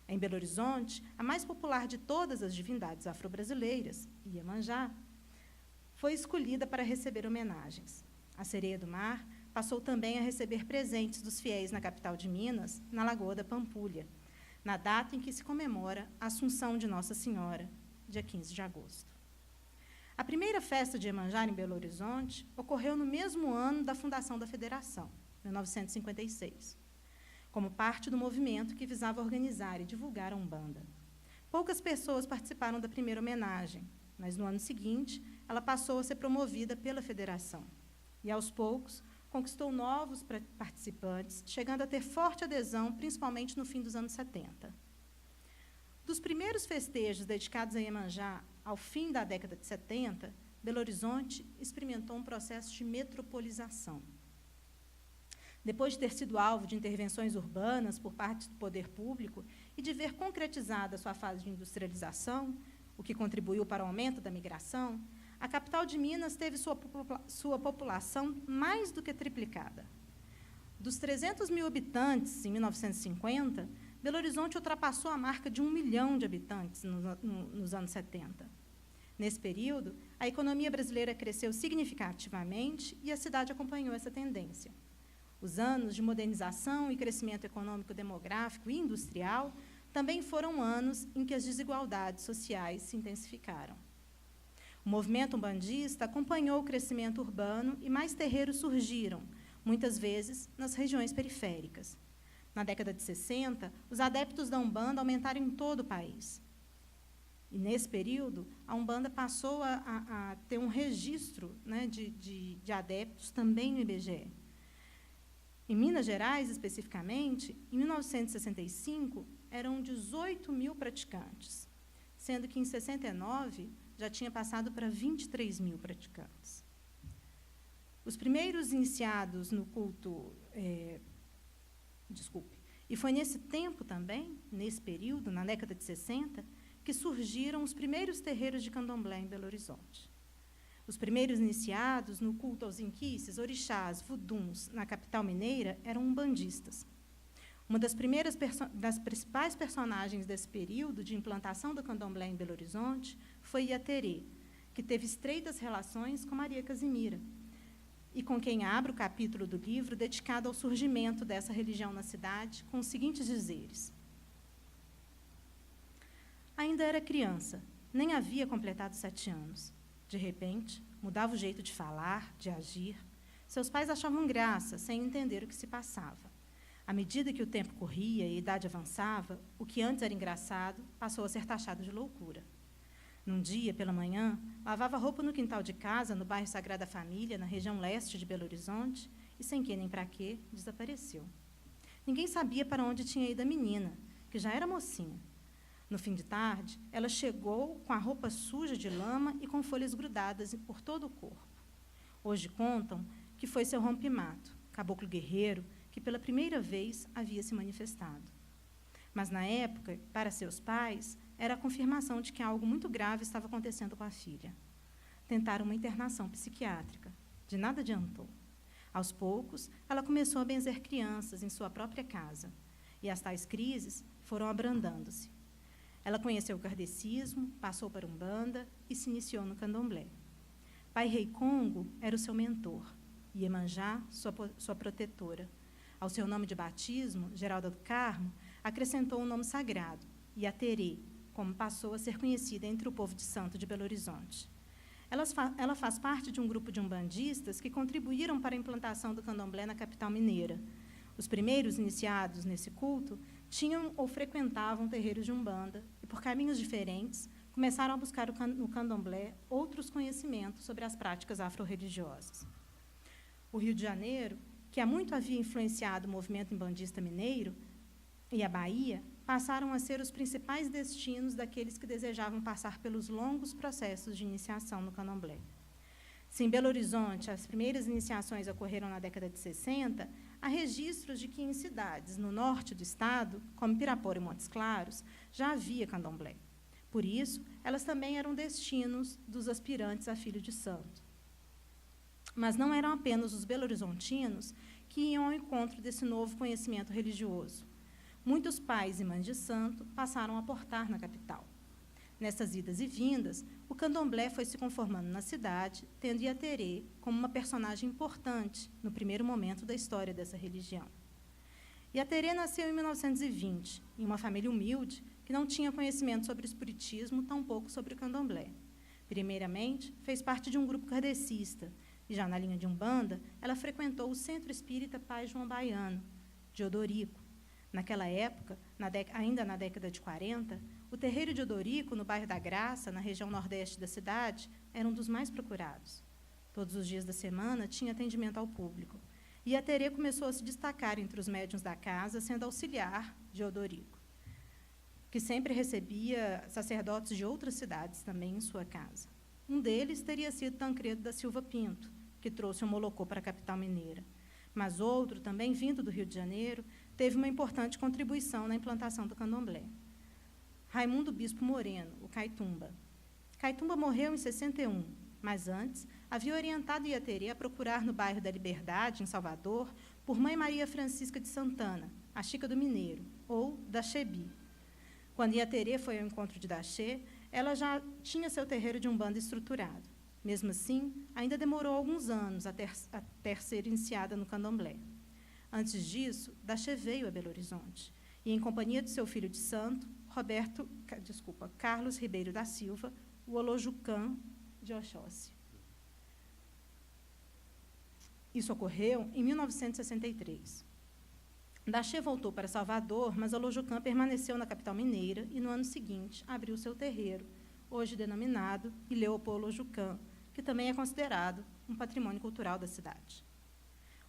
Em Belo Horizonte, a mais popular de todas as divindades afro-brasileiras, Iemanjá, foi escolhida para receber homenagens. A Sereia do Mar passou também a receber presentes dos fiéis na capital de Minas, na Lagoa da Pampulha, na data em que se comemora a Assunção de Nossa Senhora, dia 15 de agosto. A primeira festa de Iemanjá em Belo Horizonte ocorreu no mesmo ano da fundação da Federação, 1956, como parte do movimento que visava organizar e divulgar a Umbanda. Poucas pessoas participaram da primeira homenagem, mas no ano seguinte ela passou a ser promovida pela Federação. E, aos poucos, conquistou novos participantes, chegando a ter forte adesão, principalmente no fim dos anos 70. Dos primeiros festejos dedicados a Iemanjá ao fim da década de 70, Belo Horizonte experimentou um processo de metropolização. Depois de ter sido alvo de intervenções urbanas por parte do poder público e de ver concretizada sua fase de industrialização, o que contribuiu para o aumento da migração, a capital de Minas teve sua população mais do que triplicada. Dos 300 mil habitantes em 1950, Belo Horizonte ultrapassou a marca de 1 milhão de habitantes nos anos 70. Nesse período, a economia brasileira cresceu significativamente e a cidade acompanhou essa tendência. Os anos de modernização e crescimento econômico, demográfico e industrial também foram anos em que as desigualdades sociais se intensificaram. O movimento umbandista acompanhou o crescimento urbano e mais terreiros surgiram, muitas vezes nas regiões periféricas. Na década de 60, os adeptos da Umbanda aumentaram em todo o país. E, nesse período, a Umbanda passou a ter um registro, né, de adeptos também no IBGE. Em Minas Gerais, especificamente, em 1965, eram 18 mil praticantes, sendo que, em 69, já tinha passado para 23 mil praticantes. Os primeiros iniciados no culto... E foi nesse tempo também, nesse período, na década de 60, que surgiram os primeiros terreiros de candomblé em Belo Horizonte. Os primeiros iniciados no culto aos inquices, orixás, vuduns, na capital mineira, eram umbandistas. Uma das principais personagens desse período de implantação do candomblé em Belo Horizonte foi Iaterê, que teve estreitas relações com Maria Casimira, e com quem abro o capítulo do livro dedicado ao surgimento dessa religião na cidade, com os seguintes dizeres. Ainda era criança, nem havia completado 7 anos. De repente, mudava o jeito de falar, de agir. Seus pais achavam graça, sem entender o que se passava. À medida que o tempo corria e a idade avançava, o que antes era engraçado passou a ser taxado de loucura. Num dia, pela manhã, lavava roupa no quintal de casa, no bairro Sagrada Família, na região leste de Belo Horizonte, e, sem que nem para quê, desapareceu. Ninguém sabia para onde tinha ido a menina, que já era mocinha. No fim de tarde, ela chegou com a roupa suja de lama e com folhas grudadas por todo o corpo. Hoje contam que foi seu rompimato, caboclo guerreiro, que pela primeira vez havia se manifestado. Mas, na época, para seus pais, era a confirmação de que algo muito grave estava acontecendo com a filha. Tentaram uma internação psiquiátrica. De nada adiantou. Aos poucos, ela começou a benzer crianças em sua própria casa, e as tais crises foram abrandando-se. Ela conheceu o kardecismo, passou para Umbanda e se iniciou no candomblé. Pai Rei Congo era o seu mentor, Iemanjá, sua protetora. Ao seu nome de batismo, Geralda do Carmo, acrescentou um nome sagrado, Yaterê, como passou a ser conhecida entre o povo de santo de Belo Horizonte. Ela faz parte de um grupo de umbandistas que contribuíram para a implantação do candomblé na capital mineira. Os primeiros iniciados nesse culto tinham ou frequentavam terreiros de umbanda e, por caminhos diferentes, começaram a buscar no candomblé outros conhecimentos sobre as práticas afro-religiosas. O Rio de Janeiro, que há muito havia influenciado o movimento umbandista mineiro, e a Bahia passaram a ser os principais destinos daqueles que desejavam passar pelos longos processos de iniciação no candomblé. Se em Belo Horizonte as primeiras iniciações ocorreram na década de 60, há registros de que em cidades no norte do estado, como Pirapora e Montes Claros, já havia candomblé. Por isso, elas também eram destinos dos aspirantes a filho de santo. Mas não eram apenas os belo-horizontinos que iam ao encontro desse novo conhecimento religioso. Muitos pais e mães de santo passaram a portar na capital. Nessas idas e vindas, o candomblé foi se conformando na cidade, tendo Yaterê como uma personagem importante no primeiro momento da história dessa religião. Yaterê nasceu em 1920, em uma família humilde que não tinha conhecimento sobre o espiritismo, tampouco sobre o candomblé. Primeiramente, fez parte de um grupo kardecista, e já na linha de Umbanda, ela frequentou o Centro Espírita Pai João Baiano, de Odorico. Naquela época, ainda na década de 40, o terreiro de Odorico, no bairro da Graça, na região nordeste da cidade, era um dos mais procurados. Todos os dias da semana tinha atendimento ao público. E Yaterê começou a se destacar entre os médiuns da casa, sendo auxiliar de Odorico, que sempre recebia sacerdotes de outras cidades também em sua casa. Um deles teria sido Tancredo da Silva Pinto, que trouxe o molocô para a capital mineira. Mas outro, também vindo do Rio de Janeiro, teve uma importante contribuição na implantação do candomblé. Raimundo Bispo Moreno, o Caitumba. Caitumba morreu em 61, mas antes havia orientado Yaterê a procurar no bairro da Liberdade, em Salvador, por Mãe Maria Francisca de Santana, a Chica do Mineiro, ou Daxebi. Quando Yaterê foi ao encontro de Daxê, ela já tinha seu terreiro de Umbanda estruturado. Mesmo assim, ainda demorou alguns anos até ser iniciada no candomblé. Antes disso, Daxê veio a Belo Horizonte, e, em companhia de seu filho de santo, Carlos Ribeiro da Silva, o Olojucã de Oxóssi. Isso ocorreu em 1963. Daxê voltou para Salvador, mas Olojucã permaneceu na capital mineira e, no ano seguinte, abriu seu terreiro, hoje denominado Ileopô Olojucã, que também é considerado um patrimônio cultural da cidade.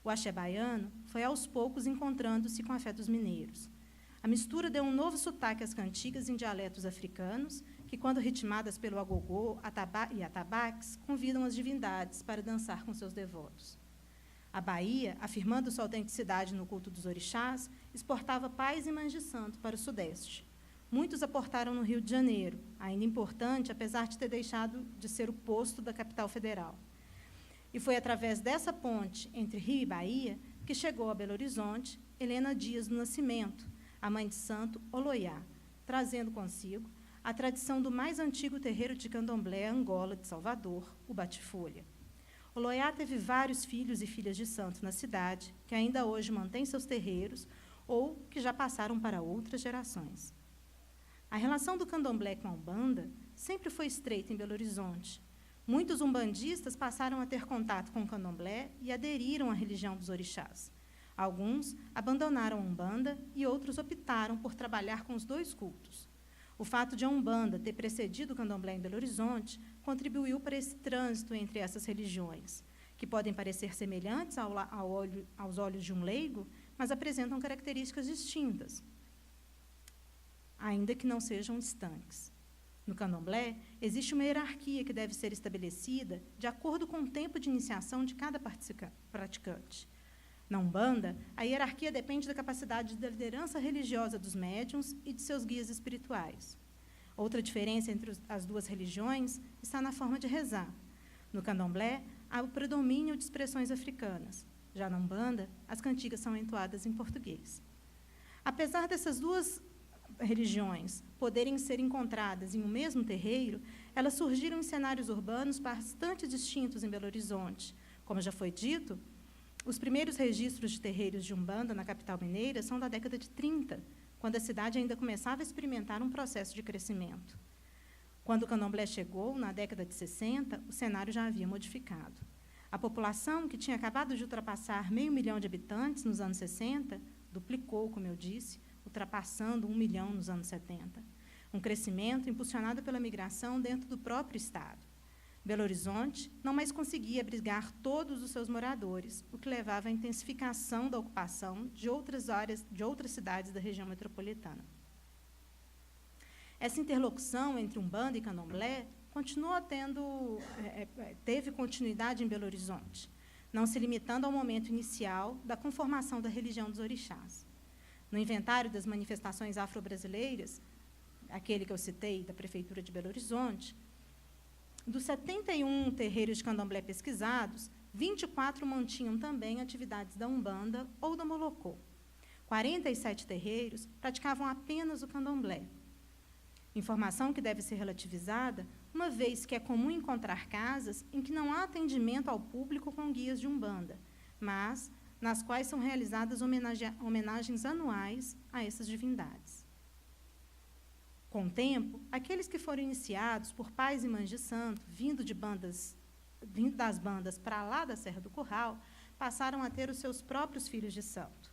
O axé baiano foi aos poucos encontrando-se com a fé dos mineiros. A mistura deu um novo sotaque às cantigas em dialetos africanos, que, quando ritmadas pelo agogô e atabaques, convidam as divindades para dançar com seus devotos. A Bahia, afirmando sua autenticidade no culto dos orixás, exportava pais e mães de santo para o Sudeste. Muitos aportaram no Rio de Janeiro, ainda importante, apesar de ter deixado de ser o posto da capital federal. E foi através dessa ponte entre Rio e Bahia que chegou a Belo Horizonte Helena Dias do Nascimento, a mãe de santo Oloiá, trazendo consigo a tradição do mais antigo terreiro de candomblé Angola de Salvador, o Bate-Folha. Oloiá teve vários filhos e filhas de santo na cidade, que ainda hoje mantêm seus terreiros ou que já passaram para outras gerações. A relação do candomblé com a Umbanda sempre foi estreita em Belo Horizonte. Muitos umbandistas passaram a ter contato com o candomblé e aderiram à religião dos orixás. Alguns abandonaram a Umbanda e outros optaram por trabalhar com os dois cultos. O fato de a Umbanda ter precedido o candomblé em Belo Horizonte contribuiu para esse trânsito entre essas religiões, que podem parecer semelhantes aos olhos de um leigo, mas apresentam características distintas, ainda que não sejam estanques. No candomblé, existe uma hierarquia que deve ser estabelecida de acordo com o tempo de iniciação de cada praticante. Na Umbanda, a hierarquia depende da capacidade da liderança religiosa dos médiuns e de seus guias espirituais. Outra diferença entre as duas religiões está na forma de rezar. No candomblé, há o predomínio de expressões africanas. Já na Umbanda, as cantigas são entoadas em português. Apesar dessas duas religiões poderem ser encontradas em um mesmo terreiro, elas surgiram em cenários urbanos bastante distintos em Belo Horizonte. Como já foi dito, os primeiros registros de terreiros de Umbanda na capital mineira são da década de 30, quando a cidade ainda começava a experimentar um processo de crescimento. Quando o candomblé chegou, na década de 60, o cenário já havia modificado. A população, que tinha acabado de ultrapassar 500 mil de habitantes nos anos 60, duplicou, como eu disse, ultrapassando 1 milhão nos anos 70. Um crescimento impulsionado pela migração dentro do próprio Estado. Belo Horizonte não mais conseguia abrigar todos os seus moradores, o que levava à intensificação da ocupação de outras áreas, de outras cidades da região metropolitana. Essa interlocução entre Umbanda e candomblé teve continuidade em Belo Horizonte, não se limitando ao momento inicial da conformação da religião dos orixás. No inventário das manifestações afro-brasileiras, aquele que eu citei, da Prefeitura de Belo Horizonte, dos 71 terreiros de candomblé pesquisados, 24 mantinham também atividades da Umbanda ou da Molocô. 47 terreiros praticavam apenas o candomblé. Informação que deve ser relativizada, uma vez que é comum encontrar casas em que não há atendimento ao público com guias de Umbanda, mas nas quais são realizadas homenagens anuais a essas divindades. Com o tempo, aqueles que foram iniciados por pais e mães de santo, vindo das bandas para lá da Serra do Curral, passaram a ter os seus próprios filhos de santo.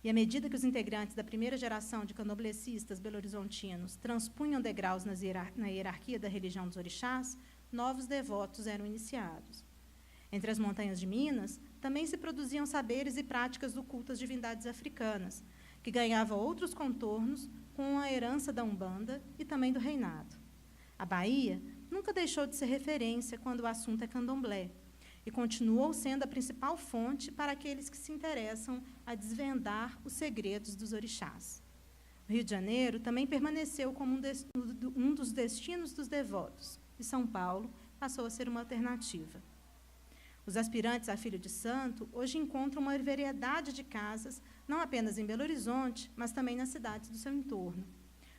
E à medida que os integrantes da primeira geração de candomblecistas belo-horizontinos transpunham degraus na hierarquia da religião dos orixás, novos devotos eram iniciados. Entre as montanhas de Minas, também se produziam saberes e práticas do culto às divindades africanas, que ganhava outros contornos com a herança da Umbanda e também do reinado. A Bahia nunca deixou de ser referência quando o assunto é candomblé, e continuou sendo a principal fonte para aqueles que se interessam a desvendar os segredos dos orixás. O Rio de Janeiro também permaneceu como um dos destinos dos devotos, e São Paulo passou a ser uma alternativa. Os aspirantes a filho de santo hoje encontram uma variedade de casas, não apenas em Belo Horizonte, mas também nas cidades do seu entorno.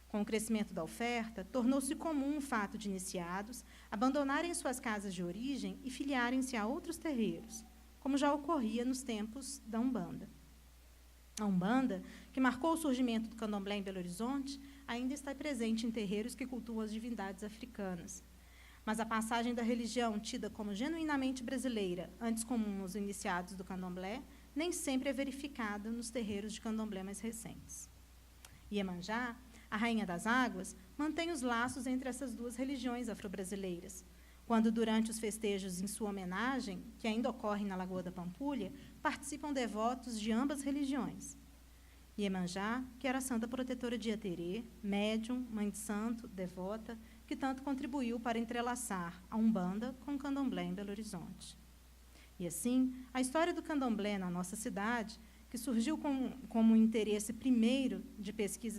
Com o crescimento da oferta, tornou-se comum o fato de iniciados abandonarem suas casas de origem e filiarem-se a outros terreiros, como já ocorria nos tempos da Umbanda. A Umbanda, que marcou o surgimento do candomblé em Belo Horizonte, ainda está presente em terreiros que cultuam as divindades africanas. Mas a passagem da religião, tida como genuinamente brasileira, antes comum aos iniciados do candomblé, nem sempre é verificada nos terreiros de candomblé mais recentes. Iemanjá, a Rainha das Águas, mantém os laços entre essas duas religiões afro-brasileiras, quando, durante os festejos em sua homenagem, que ainda ocorrem na Lagoa da Pampulha, participam devotos de ambas religiões. Iemanjá, que era a santa protetora de Ieterê, médium, mãe de santo, devota, que tanto contribuiu para entrelaçar a Umbanda com o candomblé em Belo Horizonte. E assim, a história do candomblé na nossa cidade, que surgiu como um interesse primeiro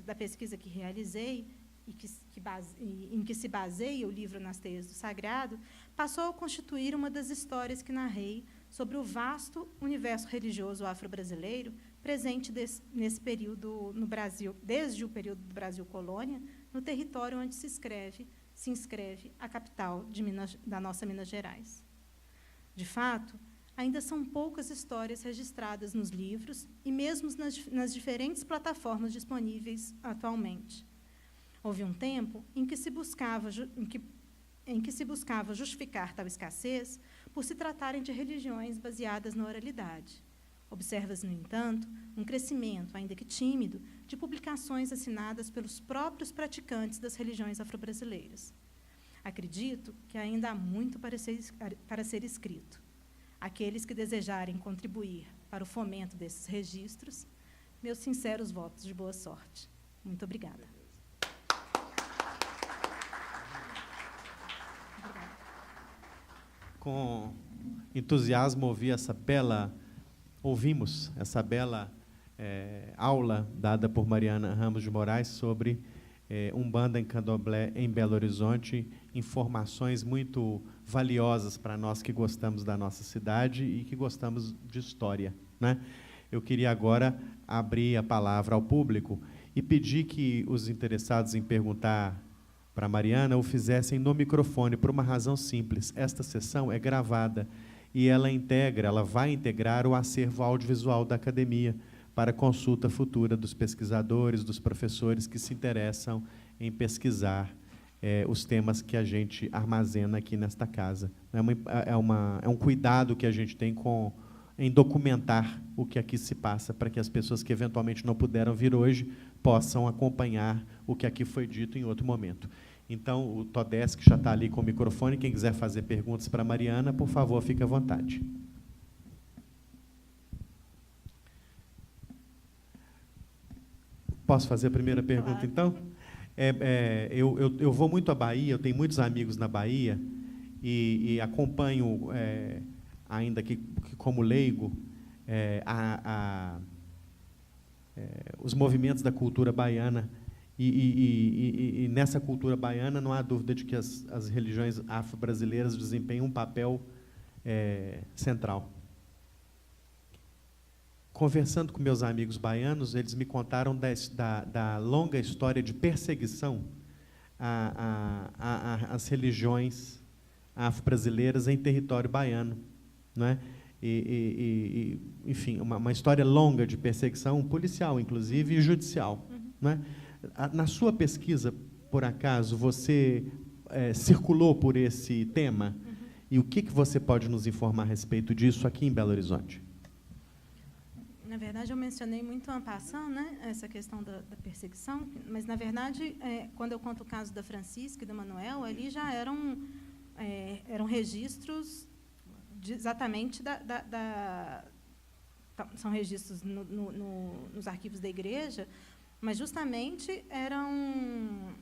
da pesquisa que realizei, em que se baseia o livro Nas Teias do Sagrado, passou a constituir uma das histórias que narrei sobre o vasto universo religioso afro-brasileiro presente nesse período no Brasil, desde o período do Brasil colônia, no território onde se inscreve a capital da nossa Minas Gerais. De fato, ainda são poucas histórias registradas nos livros e mesmo nas diferentes plataformas disponíveis atualmente. Houve um tempo em que se buscava justificar tal escassez por se tratarem de religiões baseadas na oralidade. Observa-se, no entanto, um crescimento, ainda que tímido, de publicações assinadas pelos próprios praticantes das religiões afro-brasileiras. Acredito que ainda há muito para ser escrito. Aqueles que desejarem contribuir para o fomento desses registros, meus sinceros votos de boa sorte. Muito obrigada. Com entusiasmo ouvimos essa bela aula dada por Mariana Ramos de Moraes sobre Umbanda em Candomblé em Belo Horizonte, informações muito valiosas para nós que gostamos da nossa cidade e que gostamos de história, né? Eu queria agora abrir a palavra ao público e pedir que os interessados em perguntar para a Mariana o fizessem no microfone, por uma razão simples. Esta sessão é gravada e ela vai integrar o acervo audiovisual da academia para consulta futura dos pesquisadores, dos professores que se interessam em pesquisar os temas que a gente armazena aqui nesta casa. É um cuidado que a gente tem em documentar o que aqui se passa, para que as pessoas que eventualmente não puderam vir hoje possam acompanhar o que aqui foi dito em outro momento. Então, o Todesc já está ali com o microfone. Quem quiser fazer perguntas para a Mariana, por favor, fique à vontade. Posso fazer a primeira pergunta, então? Eu vou muito à Bahia, eu tenho muitos amigos na Bahia, e acompanho, ainda que como leigo, os movimentos da cultura baiana. E nessa cultura baiana não há dúvida de que as religiões afro-brasileiras desempenham um papel central. Conversando com meus amigos baianos, eles me contaram da longa história de perseguição às religiões afro-brasileiras em território baiano, não é? Enfim, uma história longa de perseguição policial, inclusive, e judicial, não é? Na sua pesquisa, por acaso, você circulou por esse tema? E o que você pode nos informar a respeito disso aqui em Belo Horizonte? Na verdade, eu mencionei muito en passant, né, essa questão da perseguição, mas, na verdade, quando eu conto o caso da Francisca e do Manuel, ali já eram registros exatamente são registros nos arquivos da igreja, mas justamente eram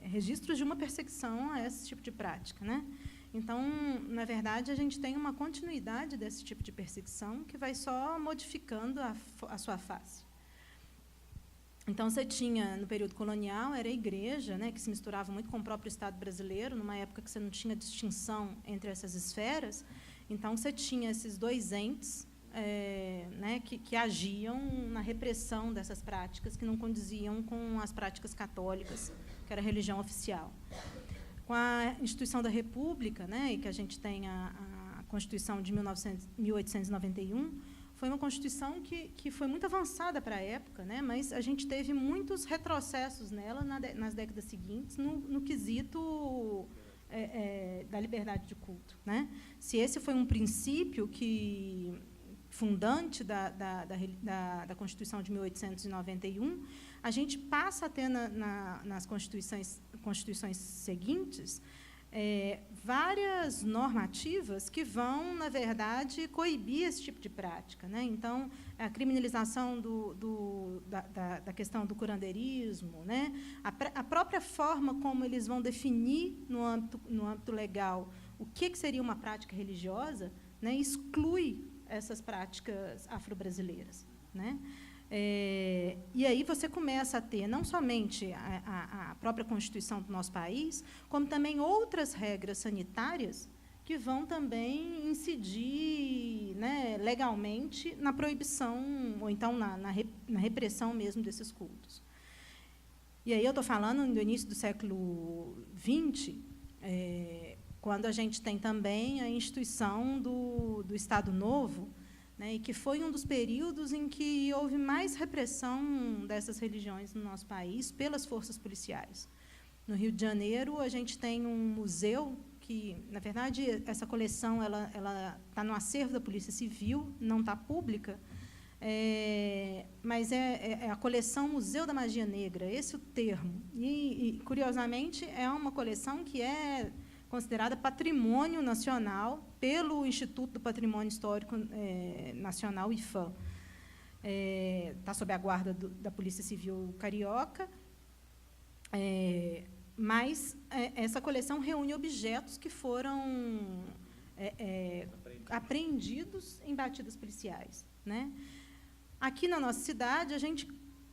registros de uma perseguição a esse tipo de prática, né? Então, na verdade, a gente tem uma continuidade desse tipo de perseguição que vai só modificando a sua face. Então, você tinha, no período colonial, era a igreja, né, que se misturava muito com o próprio Estado brasileiro, numa época que você não tinha distinção entre essas esferas. Então, você tinha esses dois entes né, que agiam na repressão dessas práticas que não condiziam com as práticas católicas, que era a religião oficial. Com a instituição da República, né, e que a gente tem a Constituição de 1891, foi uma Constituição que foi muito avançada para a época, né, mas a gente teve muitos retrocessos nela nas décadas seguintes, no quesito da liberdade de culto, né? Se esse foi um princípio fundante da Constituição de 1891, a gente passa a ter nas constituições seguintes várias normativas que vão, na verdade, coibir esse tipo de prática, né? Então, a criminalização da questão do curandeirismo, né? A própria forma como eles vão definir no âmbito legal o que seria uma prática religiosa, né, exclui essas práticas afro-brasileiras, né? E aí você começa a ter não somente a própria Constituição do nosso país, como também outras regras sanitárias que vão também incidir, né, legalmente na proibição, ou então na repressão mesmo desses cultos. E aí eu estou falando do início do século XX, quando a gente tem também a instituição do Estado Novo, né, e que foi um dos períodos em que houve mais repressão dessas religiões no nosso país pelas forças policiais. No Rio de Janeiro, a gente tem um museu que, na verdade, essa coleção ela está no acervo da Polícia Civil, não está pública, mas é a coleção Museu da Magia Negra, esse é o termo. E, curiosamente, é uma coleção que é considerada patrimônio nacional pelo Instituto do Patrimônio Histórico Nacional, IFAM. Está sob a guarda da Polícia Civil Carioca, mas essa coleção reúne objetos que foram apreendidos em batidas policiais, né? Aqui na nossa cidade, a gente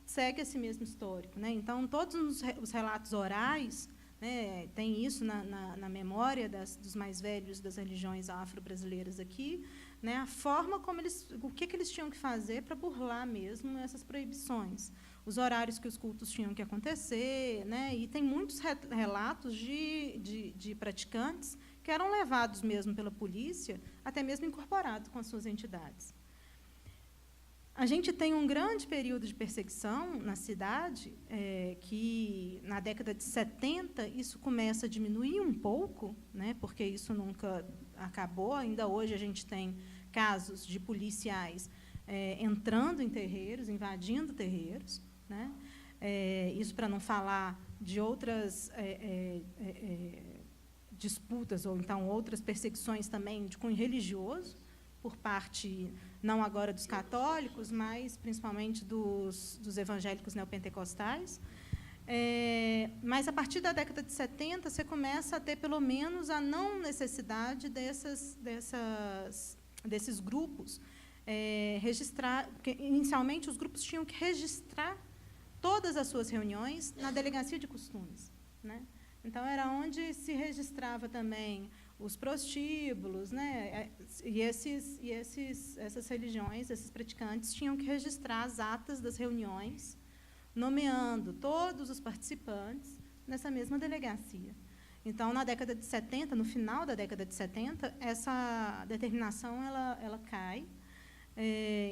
segue esse mesmo histórico, né? Então, todos os relatos orais, né, tem isso na memória dos mais velhos das religiões afro-brasileiras aqui, né, a forma como o que eles tinham que fazer para burlar mesmo essas proibições, os horários que os cultos tinham que acontecer, né, e tem muitos relatos de praticantes que eram levados mesmo pela polícia, até mesmo incorporados com as suas entidades. A gente tem um grande período de perseguição na cidade, que, na década de 70, isso começa a diminuir um pouco, né, porque isso nunca acabou. Ainda hoje a gente tem casos de policiais entrando em terreiros, invadindo terreiros, né, isso para não falar de outras disputas, ou então outras perseguições também de cunho religioso, por parte, não agora dos católicos, mas principalmente dos evangélicos neopentecostais. Mas, a partir da década de 70, você começa a ter, pelo menos, a não necessidade desses grupos registrar, porque, inicialmente, os grupos tinham que registrar todas as suas reuniões na Delegacia de Costumes, né? Então, era onde se registrava também os prostíbulos, né? E essas religiões, esses praticantes, tinham que registrar as atas das reuniões, nomeando todos os participantes nessa mesma delegacia. Então, na década de 70, no final da década de 70, essa determinação ela cai,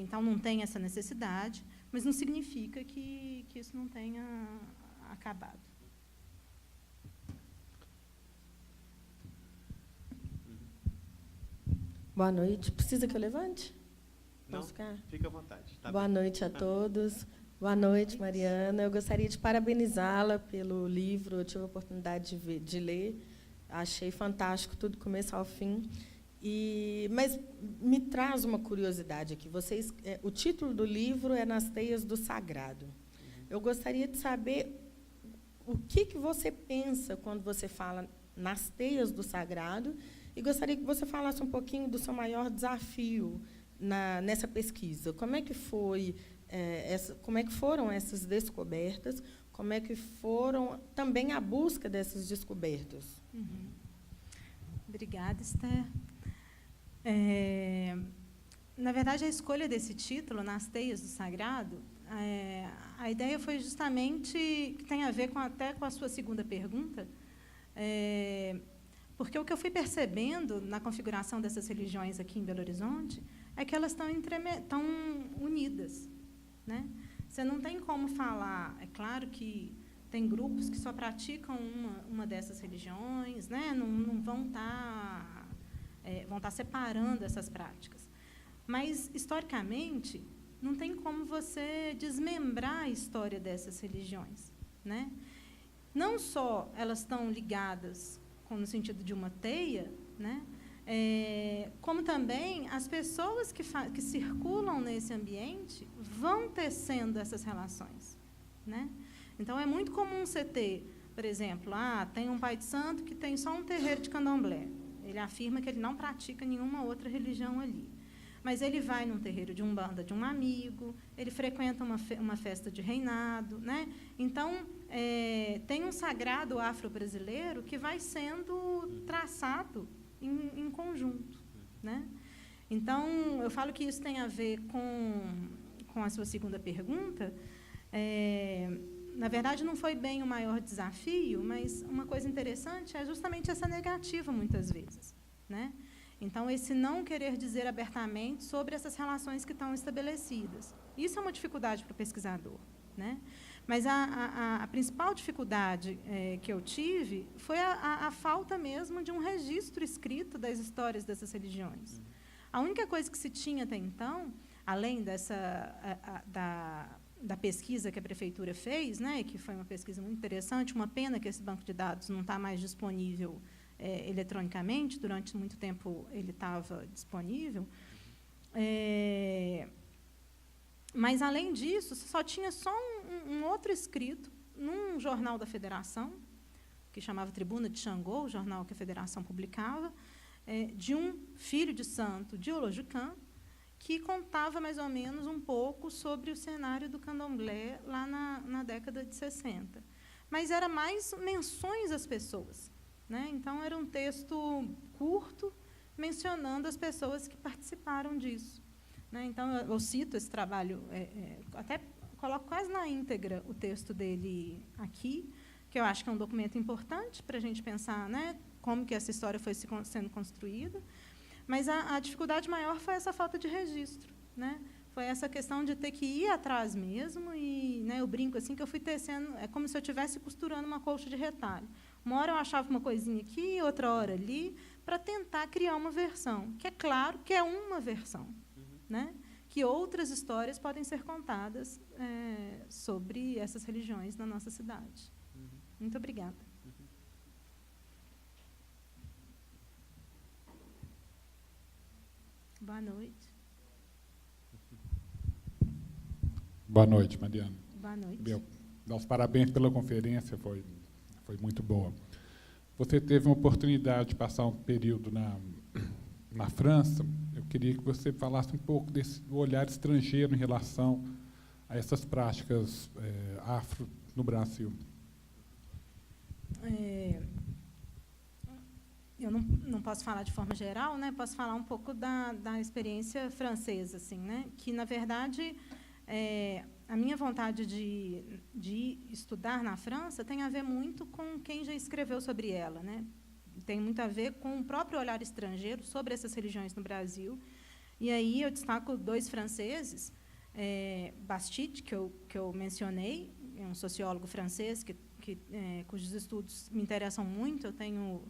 então não tem essa necessidade, mas não significa que isso não tenha acabado. Boa noite. Precisa que eu levante? Não, posso ficar? Fica à vontade. Tá Boa bem. noite a todos. Boa noite, Mariana. Eu gostaria de parabenizá-la pelo livro. Eu tive a oportunidade de ler. Achei fantástico, tudo do começo ao fim. Mas me traz uma curiosidade aqui. O título do livro é Nas Teias do Sagrado. Eu gostaria de saber o que você pensa quando você fala nas teias do sagrado, e gostaria que você falasse um pouquinho do seu maior desafio nessa pesquisa. Como é que foi, como é que foram essas descobertas? Como é que foram também a busca dessas descobertas? Uhum. Obrigada, Esther. Na verdade, a escolha desse título, Nas Teias do Sagrado, a ideia foi justamente, que tem a ver até com a sua segunda pergunta, porque o que eu fui percebendo na configuração dessas religiões aqui em Belo Horizonte é que elas estão unidas, né? Você não tem como falar, é claro que tem grupos que só praticam uma dessas religiões, né? Não vão estar separando essas práticas. Mas, historicamente, não tem como você desmembrar a história dessas religiões, né? Não só elas estão ligadas no sentido de uma teia, né? Como também as pessoas que circulam nesse ambiente vão tecendo essas relações, né? Então, é muito comum você ter, por exemplo, tem um pai de santo que tem só um terreiro de candomblé. Ele afirma que ele não pratica nenhuma outra religião ali. Mas ele vai num terreiro de umbanda de um amigo, ele frequenta uma festa de reinado, né? Então, tem um sagrado afro-brasileiro que vai sendo traçado em conjunto, né? Então, eu falo que isso tem a ver com a sua segunda pergunta, na verdade, não foi bem o maior desafio, mas uma coisa interessante é justamente essa negativa, muitas vezes, né? Então, esse não querer dizer abertamente sobre essas relações que estão estabelecidas. Isso é uma dificuldade para o pesquisador, né? Mas a principal dificuldade que eu tive foi a falta mesmo de um registro escrito das histórias dessas religiões. A única coisa que se tinha até então, além da pesquisa que a prefeitura fez, né, que foi uma pesquisa muito interessante, uma pena que esse banco de dados não está mais disponível eletronicamente, durante muito tempo ele estava disponível. Mas, além disso, só tinha um outro escrito num jornal da Federação, que chamava Tribuna de Xangô, o jornal que a Federação publicava, de um filho de santo de Olojucan, que contava mais ou menos um pouco sobre o cenário do candomblé lá na década de 60. Mas era mais menções às pessoas, né? Então, era um texto curto, mencionando as pessoas que participaram disso. Então, eu cito esse trabalho, até coloco quase na íntegra o texto dele aqui, que eu acho que é um documento importante para a gente pensar, né, como que essa história foi sendo construída. Mas a dificuldade maior foi essa falta de registro, né? Foi essa questão de ter que ir atrás mesmo, e, né, eu brinco assim, que eu fui tecendo, é como se eu estivesse costurando uma colcha de retalho. Uma hora eu achava uma coisinha aqui, outra hora ali, para tentar criar uma versão, que é claro que é uma versão, né? Que outras histórias podem ser contadas sobre essas religiões na nossa cidade. Muito obrigada. Boa noite. Boa noite, Mariana. Boa noite. Dá os parabéns pela conferência, foi muito boa. Você teve uma oportunidade de passar um período na França. Eu queria que você falasse um pouco desse olhar estrangeiro em relação a essas práticas afro no Brasil. Eu não posso falar de forma geral, né? Posso falar um pouco da experiência francesa, assim, né? Que, na verdade, a minha vontade de estudar na França tem a ver muito com quem já escreveu sobre ela, né? Tem muito a ver com o próprio olhar estrangeiro sobre essas religiões no Brasil. E aí eu destaco 2 franceses, Bastide, que eu mencionei, é um sociólogo francês cujos estudos me interessam muito. Eu tenho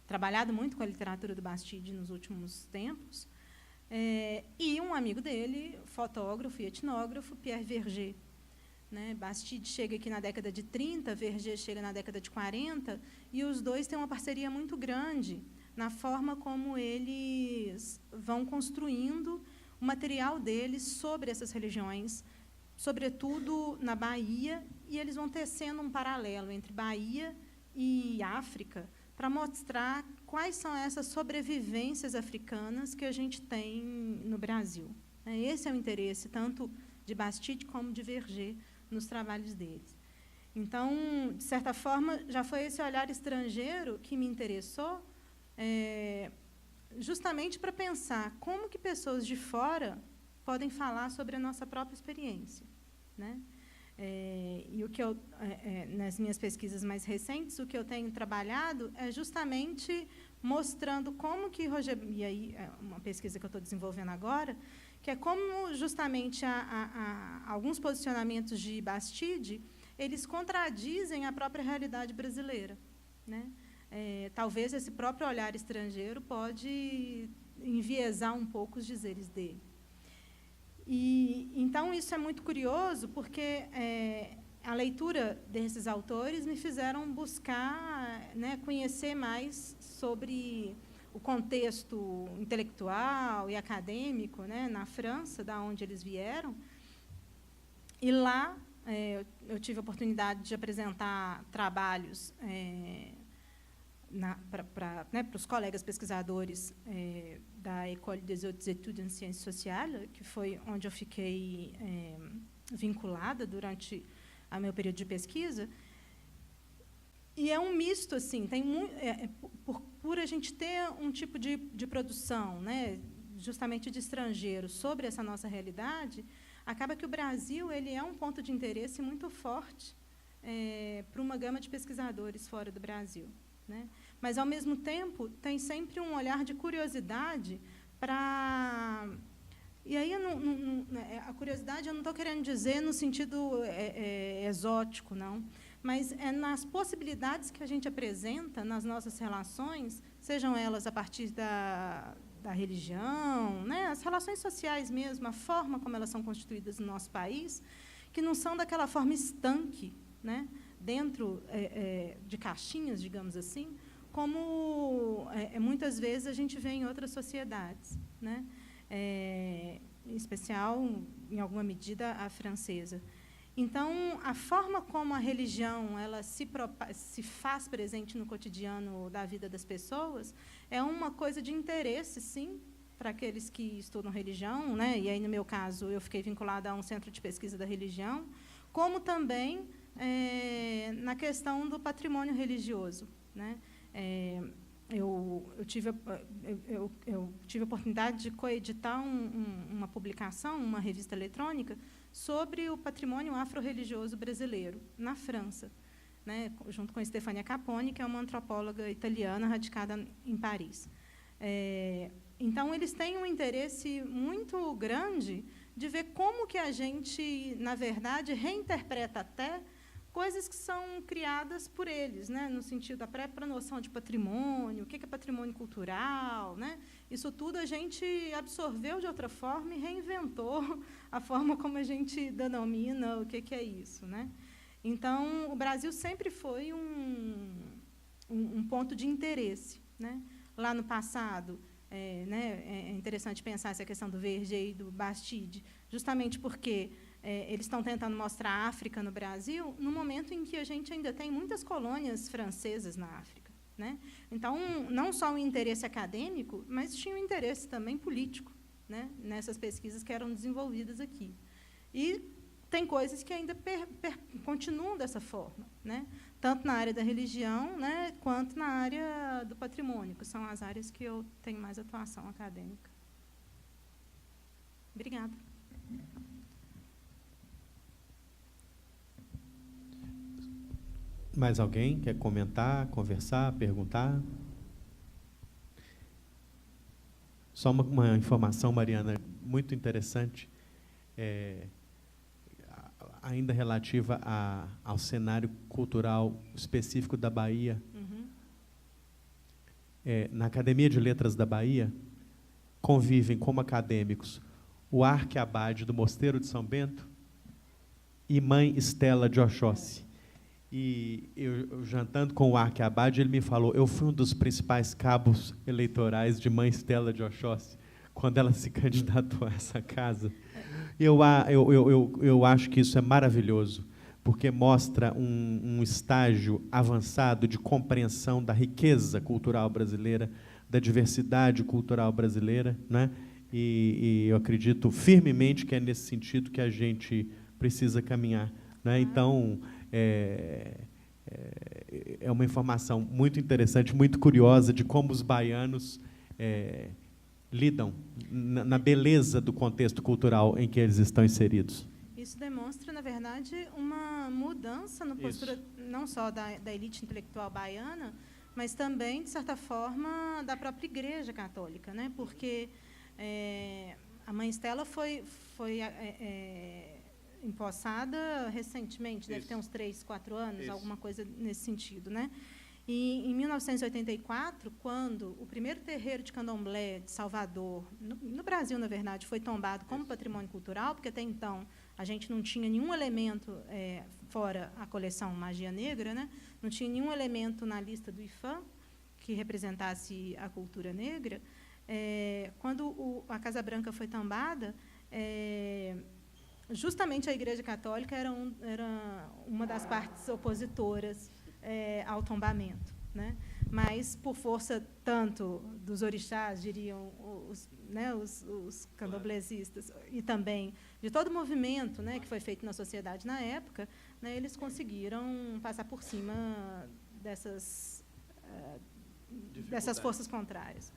trabalhado muito com a literatura do Bastide nos últimos tempos. E um amigo dele, fotógrafo e etnógrafo, Pierre Verger. Né? Bastide chega aqui na década de 30, Verger chega na década de 40, e os dois têm uma parceria muito grande na forma como eles vão construindo o material deles sobre essas religiões, sobretudo na Bahia, e eles vão tecendo um paralelo entre Bahia e África para mostrar quais são essas sobrevivências africanas que a gente tem no Brasil. Esse é o interesse tanto de Bastide como de Verger nos trabalhos deles. Então, de certa forma, já foi esse olhar estrangeiro que me interessou, justamente para pensar como que pessoas de fora podem falar sobre a nossa própria experiência, né? E o que nas minhas pesquisas mais recentes, o que eu tenho trabalhado é justamente mostrando como que e aí é uma pesquisa que eu estou desenvolvendo agora, que é como justamente alguns posicionamentos de Bastide, eles contradizem a própria realidade brasileira, né? Talvez esse próprio olhar estrangeiro pode enviesar um pouco os dizeres dele. Então, isso é muito curioso, porque a leitura desses autores me fizeram buscar, né, conhecer mais sobre o contexto intelectual e acadêmico, né, na França, da onde eles vieram. E lá eu tive a oportunidade de apresentar trabalhos para os colegas pesquisadores da École des Hautes Études en Sciences Sociales, que foi onde eu fiquei vinculada durante o meu período de pesquisa. E é um misto, assim, tem por a gente ter um tipo de produção, né, justamente de estrangeiros, sobre essa nossa realidade, acaba que o Brasil ele é um ponto de interesse muito forte para uma gama de pesquisadores fora do Brasil, né? Mas, ao mesmo tempo, tem sempre um olhar de curiosidade para... E aí, a curiosidade, eu não estou querendo dizer no sentido exótico, não, mas é nas possibilidades que a gente apresenta nas nossas relações, sejam elas a partir da religião, né, as relações sociais mesmo, a forma como elas são constituídas no nosso país, que não são daquela forma estanque, né, dentro de caixinhas, digamos assim, como muitas vezes a gente vê em outras sociedades, né? Em especial, em alguma medida, a francesa. Então, a forma como a religião ela se faz presente no cotidiano da vida das pessoas é uma coisa de interesse, sim, para aqueles que estudam religião, né? E aí, no meu caso, eu fiquei vinculada a um centro de pesquisa da religião, como também na questão do patrimônio religioso, né? Eu tive a oportunidade de coeditar uma publicação, uma revista eletrônica, sobre o patrimônio afro-religioso brasileiro, na França, né, junto com Stefania Capone, que é uma antropóloga italiana radicada em Paris. Então, eles têm um interesse muito grande de ver como que a gente, na verdade, reinterpreta até coisas que são criadas por eles, né, no sentido da própria noção de patrimônio, o que é patrimônio cultural, né? Isso tudo a gente absorveu de outra forma e reinventou a forma como a gente denomina o que é isso, né? Então, o Brasil sempre foi um ponto de interesse, né? Lá no passado, é interessante pensar essa questão do Verger e do Bastide, justamente porque eles estão tentando mostrar a África no Brasil no momento em que a gente ainda tem muitas colônias francesas na África, né? Então, não só um interesse acadêmico, mas tinha um interesse também político, né, nessas pesquisas que eram desenvolvidas aqui. E tem coisas que ainda continuam dessa forma, né, tanto na área da religião, né, quanto na área do patrimônio, que são as áreas que eu tenho mais atuação acadêmica. Obrigada. Mais alguém quer comentar, conversar, perguntar? Só uma informação, Mariana, muito interessante, ainda relativa ao cenário cultural específico da Bahia. Uhum. Na Academia de Letras da Bahia, convivem como acadêmicos o arquiabade do Mosteiro de São Bento e mãe Estela de Oxóssi. E eu jantando com o arquiabade, ele me falou, eu fui um dos principais cabos eleitorais de mãe Estela de Oxóssi, quando ela se candidatou a essa casa. Eu acho que isso é maravilhoso, porque mostra um estágio avançado de compreensão da riqueza cultural brasileira, da diversidade cultural brasileira, né? E eu acredito firmemente que é nesse sentido que a gente precisa caminhar, né? Então, é uma informação muito interessante, muito curiosa, de como os baianos lidam na beleza do contexto cultural em que eles estão inseridos. Isso demonstra, na verdade, uma mudança na postura não só da elite intelectual baiana, mas também, de certa forma, da própria Igreja Católica, né? Porque a mãe Estela foi empossada recentemente, deve ter uns 3, 4 anos, alguma coisa nesse sentido, né? E, em 1984, quando o primeiro terreiro de candomblé de Salvador, no Brasil, na verdade, foi tombado como patrimônio cultural, porque até então a gente não tinha nenhum elemento, fora a coleção Magia Negra, né? Não tinha nenhum elemento na lista do IFAM que representasse a cultura negra. Quando a Casa Branca foi tombada, justamente a Igreja Católica era uma das partes opositoras ao tombamento, né? Mas, por força tanto dos orixás, diriam os candomblesistas, e também de todo o movimento, né, que foi feito na sociedade na época, né, eles conseguiram passar por cima dessas forças contrárias.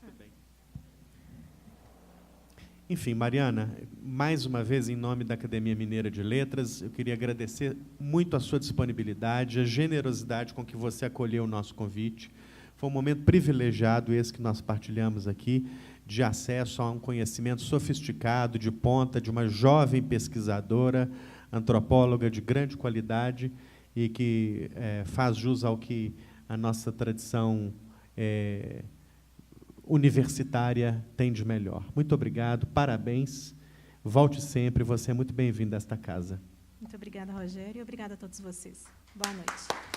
Enfim, Mariana, mais uma vez, em nome da Academia Mineira de Letras, eu queria agradecer muito a sua disponibilidade, a generosidade com que você acolheu o nosso convite. Foi um momento privilegiado esse que nós partilhamos aqui, de acesso a um conhecimento sofisticado, de ponta, de uma jovem pesquisadora, antropóloga de grande qualidade e que faz jus ao que a nossa tradição universitária tem de melhor. Muito obrigado, parabéns, volte sempre, você é muito bem-vindo a esta casa. Muito obrigada, Rogério, e obrigada a todos vocês. Boa noite.